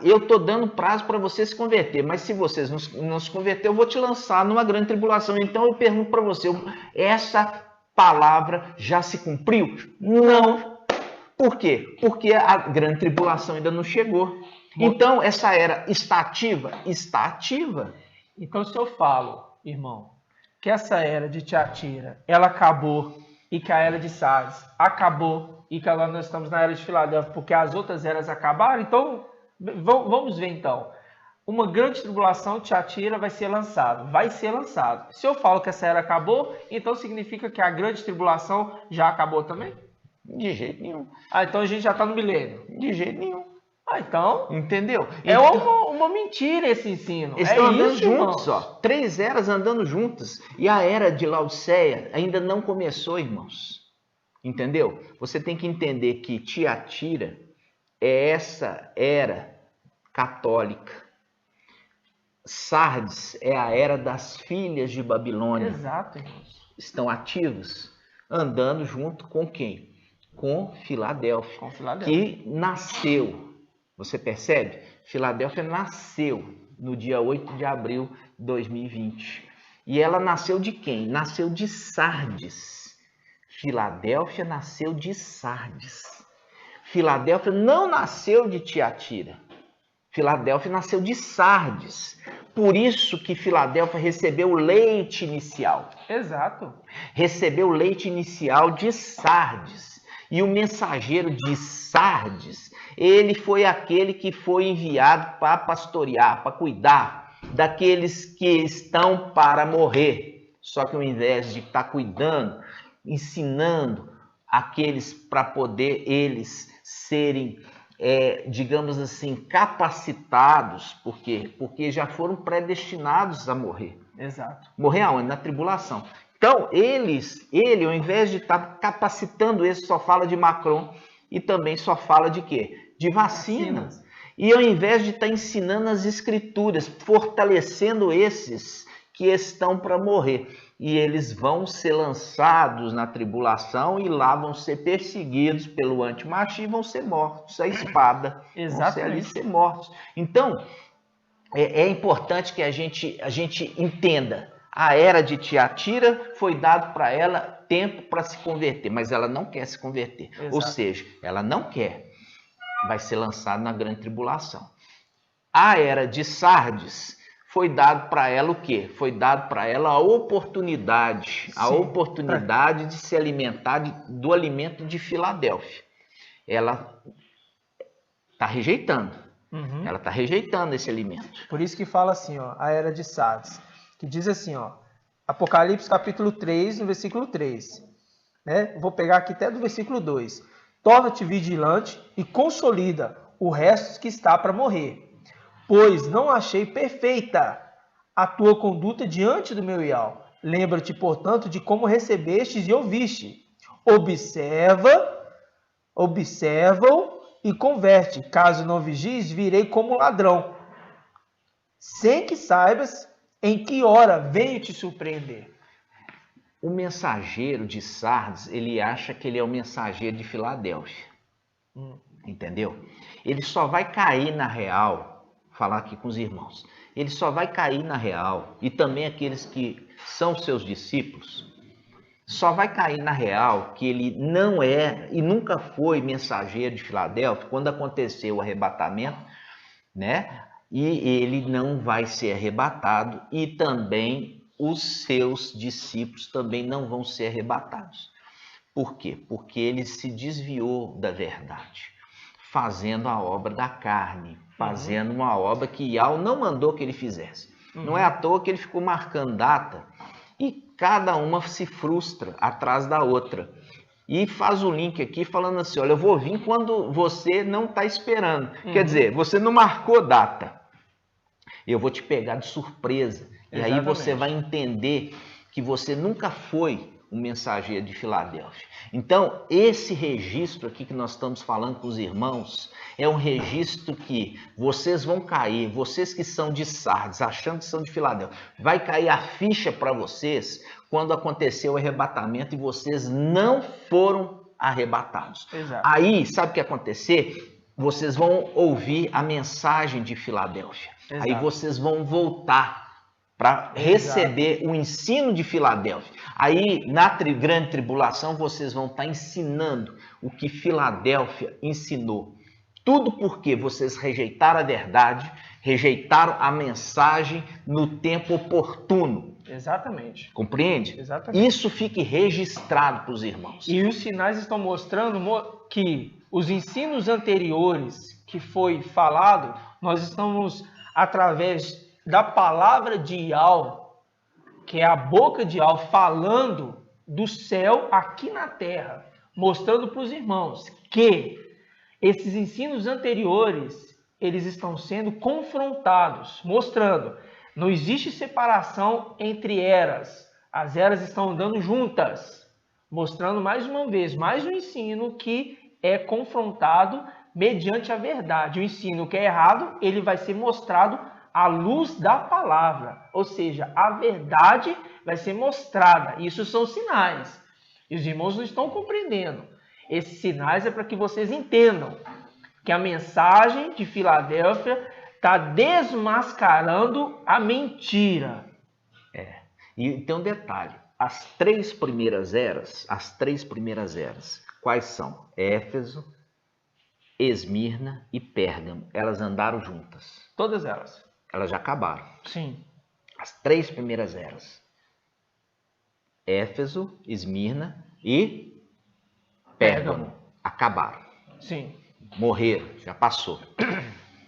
Eu estou dando prazo para você se converter, mas se vocês não se converter, eu vou te lançar numa grande tribulação. Então eu pergunto para você, essa palavra já se cumpriu? Não. Por quê? Porque a grande tribulação ainda não chegou. Então essa era está ativa? Está ativa. Então se eu falo, irmão, que essa era de Tiatira, ela acabou, e que a era de Sardes acabou, e que agora nós estamos na era de Filadélfia, porque as outras eras acabaram, então, vamos ver então. Uma grande tribulação, Tiatira vai ser lançado. Se eu falo que essa era acabou, então significa que a grande tribulação já acabou também? De jeito nenhum. Então a gente já está no milênio? De jeito nenhum. Então... Entendeu? É uma mentira esse ensino. Eles estão andando juntos, ó. 3 eras andando juntas. E a era de Laodiceia ainda não começou, irmãos. Entendeu? Você tem que entender que Tiatira é essa era católica. Sardes é a era das filhas de Babilônia. Exato, irmãos. Estão ativos, andando junto com quem? Com Filadélfia. Com Filadélfia. Que nasceu. Você percebe? Filadélfia nasceu no dia 8 de abril de 2020. E ela nasceu de quem? Nasceu de Sardes. Filadélfia nasceu de Sardes. Filadélfia não nasceu de Tiatira. Filadélfia nasceu de Sardes. Por isso que Filadélfia recebeu o leite inicial. Exato. Recebeu o leite inicial de Sardes. E o mensageiro de Sardes, ele foi aquele que foi enviado para pastorear, para cuidar daqueles que estão para morrer. Só que ao invés de estar cuidando, ensinando aqueles para poder eles serem, digamos assim, capacitados. Por quê? Porque já foram predestinados a morrer. Exato. Morrer aonde? Na tribulação. Então, ele, ao invés de estar capacitando esse, só fala de Macron e também só fala de quê? De vacinas. E ao invés de estar ensinando as escrituras, fortalecendo esses que estão para morrer. E eles vão ser lançados na tribulação e lá vão ser perseguidos pelo antimachi e vão ser mortos. A espada. Vão ser ali ser mortos. Então, é importante que a gente entenda. A era de Tiatira foi dado para ela tempo para se converter, mas ela não quer se converter. Exato. Ou seja, ela não quer. Vai ser lançada na grande tribulação. A era de Sardes foi dado para ela o quê? Foi dado para ela a oportunidade. Sim. A oportunidade de se alimentar do alimento de Filadélfia. Ela está rejeitando. Uhum. Ela está rejeitando esse alimento. Por isso que fala assim, ó, a era de Sardes. Que diz assim, ó, Apocalipse capítulo 3, no versículo 3. Né? Vou pegar aqui até do versículo 2. Torna-te vigilante e consolida o resto que está para morrer, pois não achei perfeita a tua conduta diante do meu Ial. Lembra-te, portanto, de como recebestes e ouviste. Observa-o e converte. Caso não vigies, virei como ladrão, sem que saibas em que hora venho te surpreender. O mensageiro de Sardes, ele acha que ele é o mensageiro de Filadélfia. Entendeu? Ele só vai cair na real, falar aqui com os irmãos, ele só vai cair na real, e também aqueles que são seus discípulos, só vai cair na real que ele não é e nunca foi mensageiro de Filadélfia quando aconteceu o arrebatamento, né? E ele não vai ser arrebatado e também os seus discípulos também não vão ser arrebatados. Por quê? Porque ele se desviou da verdade, fazendo a obra da carne, fazendo uma obra que Ial não mandou que ele fizesse. Não é à toa que ele ficou marcando data e cada uma se frustra atrás da outra. E faz o link aqui falando assim, olha, eu vou vir quando você não está esperando. Quer dizer, você não marcou data. Eu vou te pegar de surpresa. Exatamente. E aí você vai entender que você nunca foi um mensageiro de Filadélfia. Então, esse registro aqui que nós estamos falando com os irmãos é um registro que vocês vão cair, vocês que são de Sardes, achando que são de Filadélfia, vai cair a ficha para vocês quando aconteceu o arrebatamento e vocês não foram arrebatados. Exato. Aí, sabe o que ia acontecer? Vocês vão ouvir a mensagem de Filadélfia. Exato. Aí vocês vão voltar para receber o ensino de Filadélfia. Aí, na grande tribulação, vocês vão estar ensinando o que Filadélfia ensinou. Tudo porque vocês rejeitaram a verdade, rejeitaram a mensagem no tempo oportuno. Exatamente. Compreende? Exatamente. Isso fique registrado para os irmãos. E os sinais estão mostrando que os ensinos anteriores que foi falado, nós estamos através da palavra de Yahweh, que é a boca de Yahweh, falando do céu aqui na terra, mostrando para os irmãos que esses ensinos anteriores, eles estão sendo confrontados, mostrando, não existe separação entre eras, as eras estão andando juntas, mostrando mais uma vez, mais um ensino que é confrontado mediante a verdade. O ensino que é errado, ele vai ser mostrado à luz da palavra, ou seja, a verdade vai ser mostrada. Isso são sinais. E os irmãos não estão compreendendo. Esses sinais é para que vocês entendam que a mensagem de Filadélfia está desmascarando a mentira. E tem um detalhe, as três primeiras eras, quais são? Éfeso, Esmirna e Pérgamo, elas andaram juntas. Todas elas. Elas já acabaram. Sim. As três primeiras eras. Éfeso, Esmirna e Pérgamo. Acabaram. Sim. Morreram, já passou.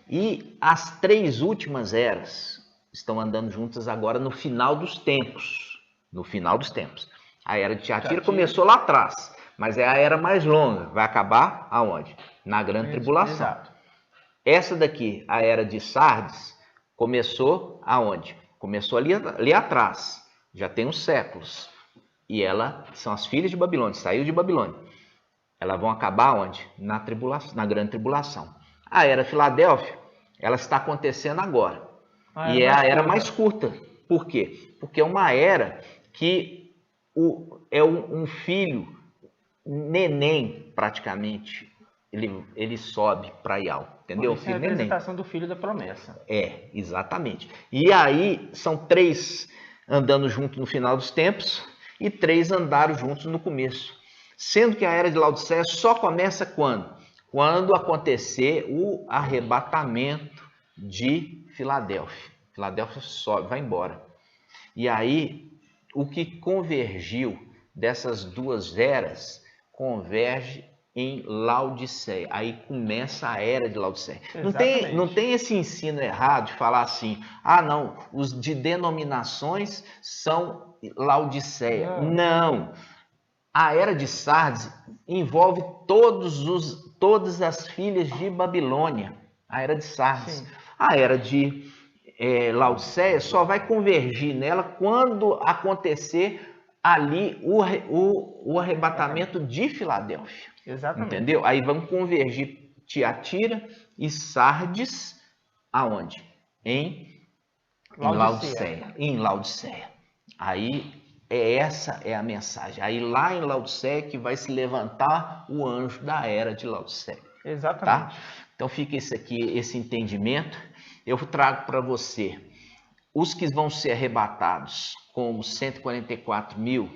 E as três últimas eras estão andando juntas agora no final dos tempos. No final dos tempos. A era de Tiatira começou lá atrás, mas é a era mais longa. Vai acabar aonde? Na grande tribulação. Exato. Essa daqui, a era de Sardes, começou aonde? Começou ali atrás. Já tem uns séculos. E elas são as filhas de Babilônia, saiu de Babilônia. Elas vão acabar onde? Na tribulação, na grande tribulação. A era Filadélfia, ela está acontecendo agora. E é a era mais curta. Por quê? Porque é uma era que é um filho, neném praticamente, ele sobe para Yahweh. Entendeu? Isso é a representação do filho da promessa. É, exatamente. E aí são três andando juntos no final dos tempos e três andaram juntos no começo. Sendo que a era de Laodiceia só começa quando? Quando acontecer o arrebatamento de Filadélfia. Filadélfia sobe, vai embora. E aí, o que convergiu dessas duas eras, converge em Laodiceia. Aí começa a era de Laodiceia. Não tem esse ensino errado de falar assim, não, os de denominações são Laodiceia. Não. A era de Sardes envolve todas as filhas de Babilônia. A era de Sardes. Sim. A era de Laodiceia só vai convergir nela quando acontecer ali o arrebatamento de Filadélfia. Exatamente. Entendeu? Aí vão convergir Tiatira e Sardes aonde? Em Laodiceia. Em Laodiceia. Aí essa é a mensagem. Aí lá em Laodiceia que vai se levantar o anjo da era de Laodiceia. Exatamente. Tá? Então fica esse entendimento. Eu trago para você os que vão ser arrebatados como 144 mil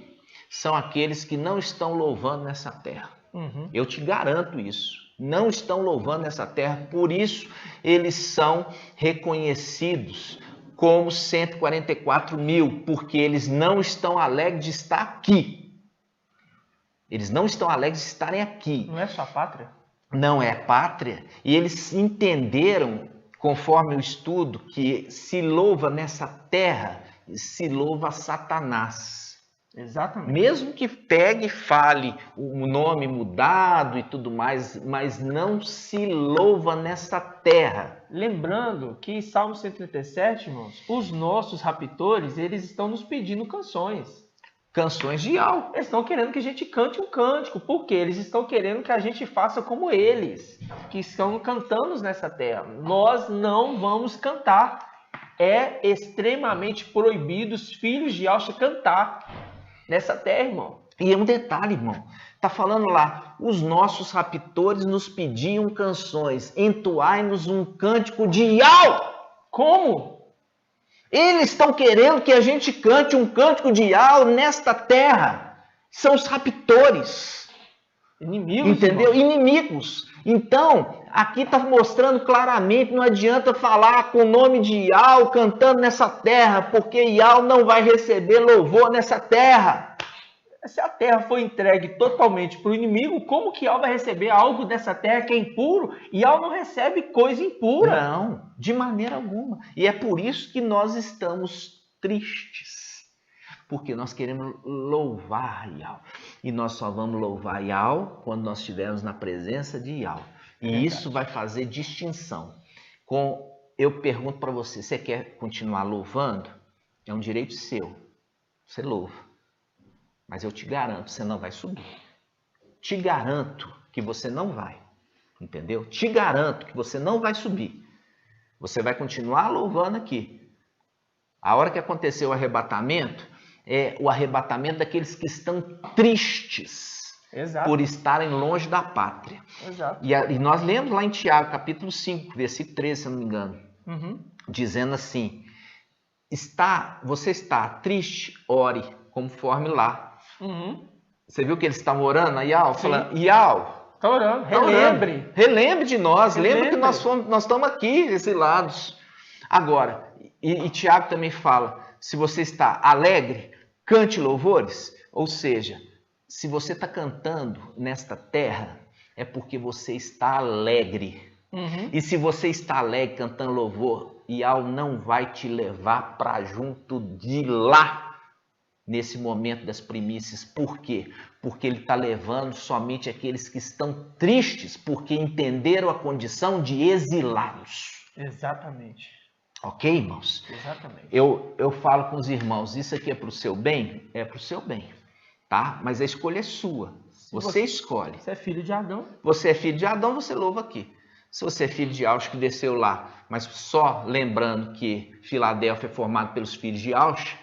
são aqueles que não estão louvando nessa terra. Uhum. Eu te garanto isso. Não estão louvando nessa terra, por isso eles são reconhecidos como 144 mil, porque eles não estão alegres de estar aqui. Eles não estão alegres de estarem aqui. Não é sua pátria? Não é pátria. E eles entenderam, conforme o estudo, que se louva nessa terra, se louva Satanás. Exatamente. Mesmo que pegue e fale o nome mudado e tudo mais, mas não se louva nessa terra. Lembrando que Salmo 137, irmãos, os nossos raptores, eles estão nos pedindo canções. Canções de Yau. Eles estão querendo que a gente cante um cântico, porque eles estão querendo que a gente faça como eles, que estão cantando nessa terra. Nós não vamos cantar. É extremamente proibido os filhos de Yahshua cantar nessa terra, irmão. E é um detalhe, irmão. Tá falando lá, os nossos raptores nos pediam canções, entoai-nos um cântico de Yau. Como? Eles estão querendo que a gente cante um cântico de Yau nesta terra. São os raptores. Inimigos. Entendeu? Irmão. Inimigos. Então, aqui está mostrando claramente, não adianta falar com o nome de Yau cantando nessa terra, porque Yau não vai receber louvor nessa terra. Se a terra foi entregue totalmente para o inimigo, como que Yau vai receber algo dessa terra que é impuro? Yau não recebe coisa impura. Não, de maneira alguma. E é por isso que nós estamos tristes. Porque nós queremos louvar Yau. E nós só vamos louvar Yau quando nós estivermos na presença de Yau. E isso vai fazer distinção. Eu pergunto para você, você quer continuar louvando? É um direito seu. Você louva. Mas eu te garanto, você não vai subir. Te garanto que você não vai. Entendeu? Te garanto que você não vai subir. Você vai continuar louvando aqui. A hora que acontecer o arrebatamento, é o arrebatamento daqueles que estão tristes. Exato. Por estarem longe da pátria. Exato. E nós lemos lá em Tiago, capítulo 5, versículo 13, se eu não me engano. Uhum. Dizendo assim, você está triste? Ore, conforme lá. Uhum. Você viu que eles estavam orando? Yau, falando, Yau, está orando, relembre. Relembre de nós, lembre que nós estamos aqui, exilados. Agora, e Tiago também fala, se você está alegre, cante louvores. Ou seja, se você está cantando nesta terra, é porque você está alegre. Uhum. E se você está alegre cantando louvor, Yau não vai te levar para junto de lá. Nesse momento das primícias. Por quê? Porque ele está levando somente aqueles que estão tristes, porque entenderam a condição de exilados. Exatamente. Ok, irmãos? Exatamente. Eu falo com os irmãos, isso aqui é para o seu bem? É para o seu bem, tá? Mas a escolha é sua. Você escolhe. Você é filho de Adão. Você é filho de Adão, você louva aqui. Se você é filho de Yaush que desceu lá, mas só lembrando que Filadélfia é formado pelos filhos de Yaush,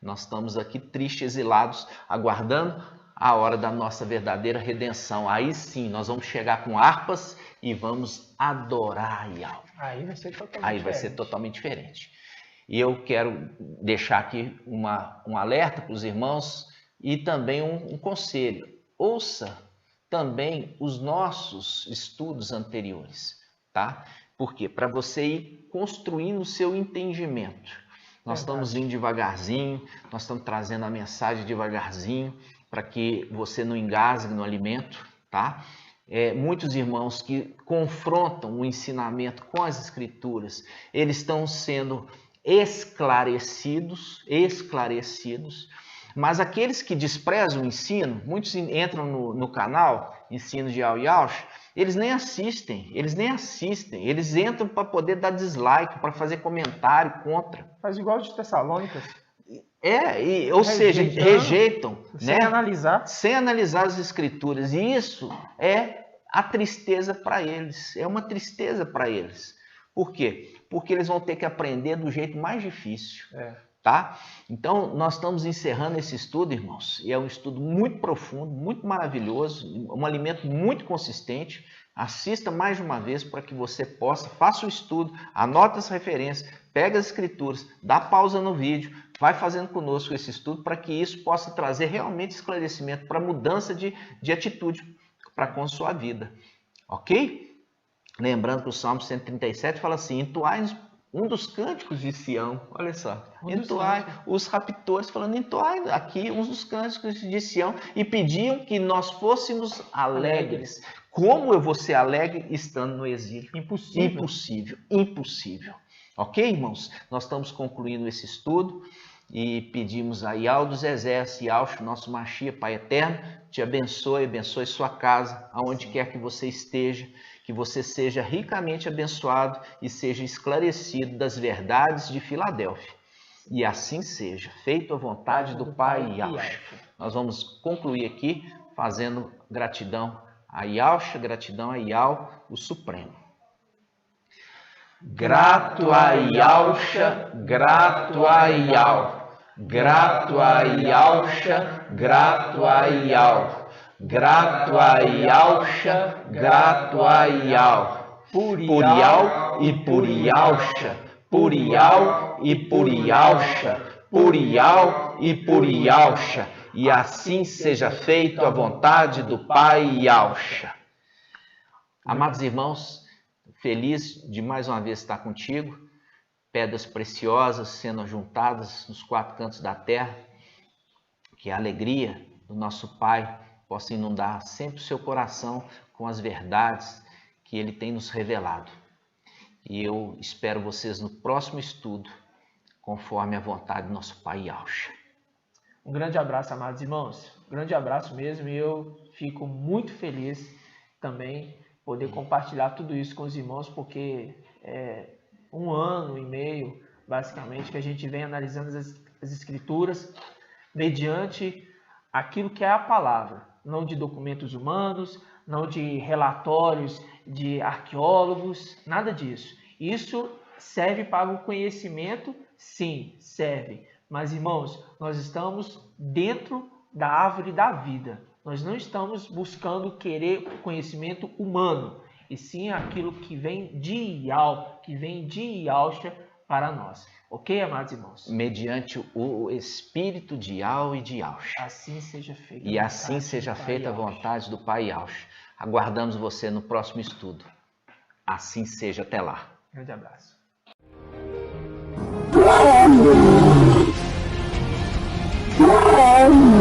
nós estamos aqui tristes, exilados, aguardando a hora da nossa verdadeira redenção. Aí sim, nós vamos chegar com harpas e vamos adorar Yau. Aí vai ser totalmente diferente. E eu quero deixar aqui um alerta para os irmãos e também um conselho. Ouça também os nossos estudos anteriores, tá? Por quê? Para você ir construindo o seu entendimento. Nós estamos indo devagarzinho, nós estamos trazendo a mensagem devagarzinho, para que você não engasgue no alimento, tá? Muitos irmãos que confrontam o ensinamento com as escrituras, eles estão sendo esclarecidos, mas aqueles que desprezam o ensino, muitos entram no canal Ensino de Yaush, eles nem assistem, eles entram para poder dar dislike, para fazer comentário contra. Faz igual de Tessalônicas. Ou seja, rejeitam, sem analisar as escrituras. E isso é a tristeza para eles, é uma tristeza para eles. Por quê? Porque eles vão ter que aprender do jeito mais difícil. Tá? Então, nós estamos encerrando esse estudo, irmãos, e é um estudo muito profundo, muito maravilhoso, um alimento muito consistente. Assista mais de uma vez para que você faça o estudo, anota as referências, pega as escrituras, dá pausa no vídeo, vai fazendo conosco esse estudo para que isso possa trazer realmente esclarecimento para mudança de atitude para com a sua vida. Ok? Lembrando que o Salmo 137 fala assim, entoai um dos cânticos de Sião, olha só, entoai, os raptores falando, entoai aqui uns dos cânticos de Sião e pediam que nós fôssemos alegres. Como eu vou ser alegre estando no exílio? Impossível. Ok, irmãos? Nós estamos concluindo esse estudo e pedimos a Yau dos Exércitos, Yaush, nosso Machia, Pai Eterno, te abençoe sua casa, aonde quer que você esteja, que você seja ricamente abençoado e seja esclarecido das verdades de Filadélfia. E assim seja, feito a vontade do Pai Yahshua. Nós vamos concluir aqui fazendo gratidão a Yahshua, gratidão a Yahweh, o Supremo. Grato a Yahshua, grato a Yahweh. Grato a Yahshua, grato a Yahweh. Grato a Yahshua, grato a Yahweh. Por Yahweh e por Yahshua, por Yahweh e por Yahshua, por Yahweh e por Yahshua. E assim seja feito a vontade do Pai Yahshua. Amados irmãos, feliz de mais uma vez estar contigo. Pedras preciosas sendo juntadas nos quatro cantos da terra. Que a alegria do nosso Pai possa inundar sempre o seu coração com as verdades que Ele tem nos revelado. E eu espero vocês no próximo estudo, conforme a vontade do nosso Pai Yahshua. Um grande abraço, amados irmãos. Um grande abraço mesmo. E eu fico muito feliz também poder compartilhar tudo isso com os irmãos, porque é 1 ano e meio, basicamente, que a gente vem analisando as Escrituras mediante aquilo que é a palavra, não de documentos humanos, não de relatórios de arqueólogos, nada disso. Isso serve para o conhecimento? Sim, serve. Mas, irmãos, nós estamos dentro da árvore da vida. Nós não estamos buscando querer conhecimento humano, e sim aquilo que vem de Yahweh, que vem de Yahshua para nós. Ok, amados irmãos? Mediante o Espírito de Yahweh e de Yahshua. Assim seja feita. E assim seja feita a vontade do Pai Yahshua. Aguardamos você no próximo estudo. Assim seja, até lá. Grande abraço. Oh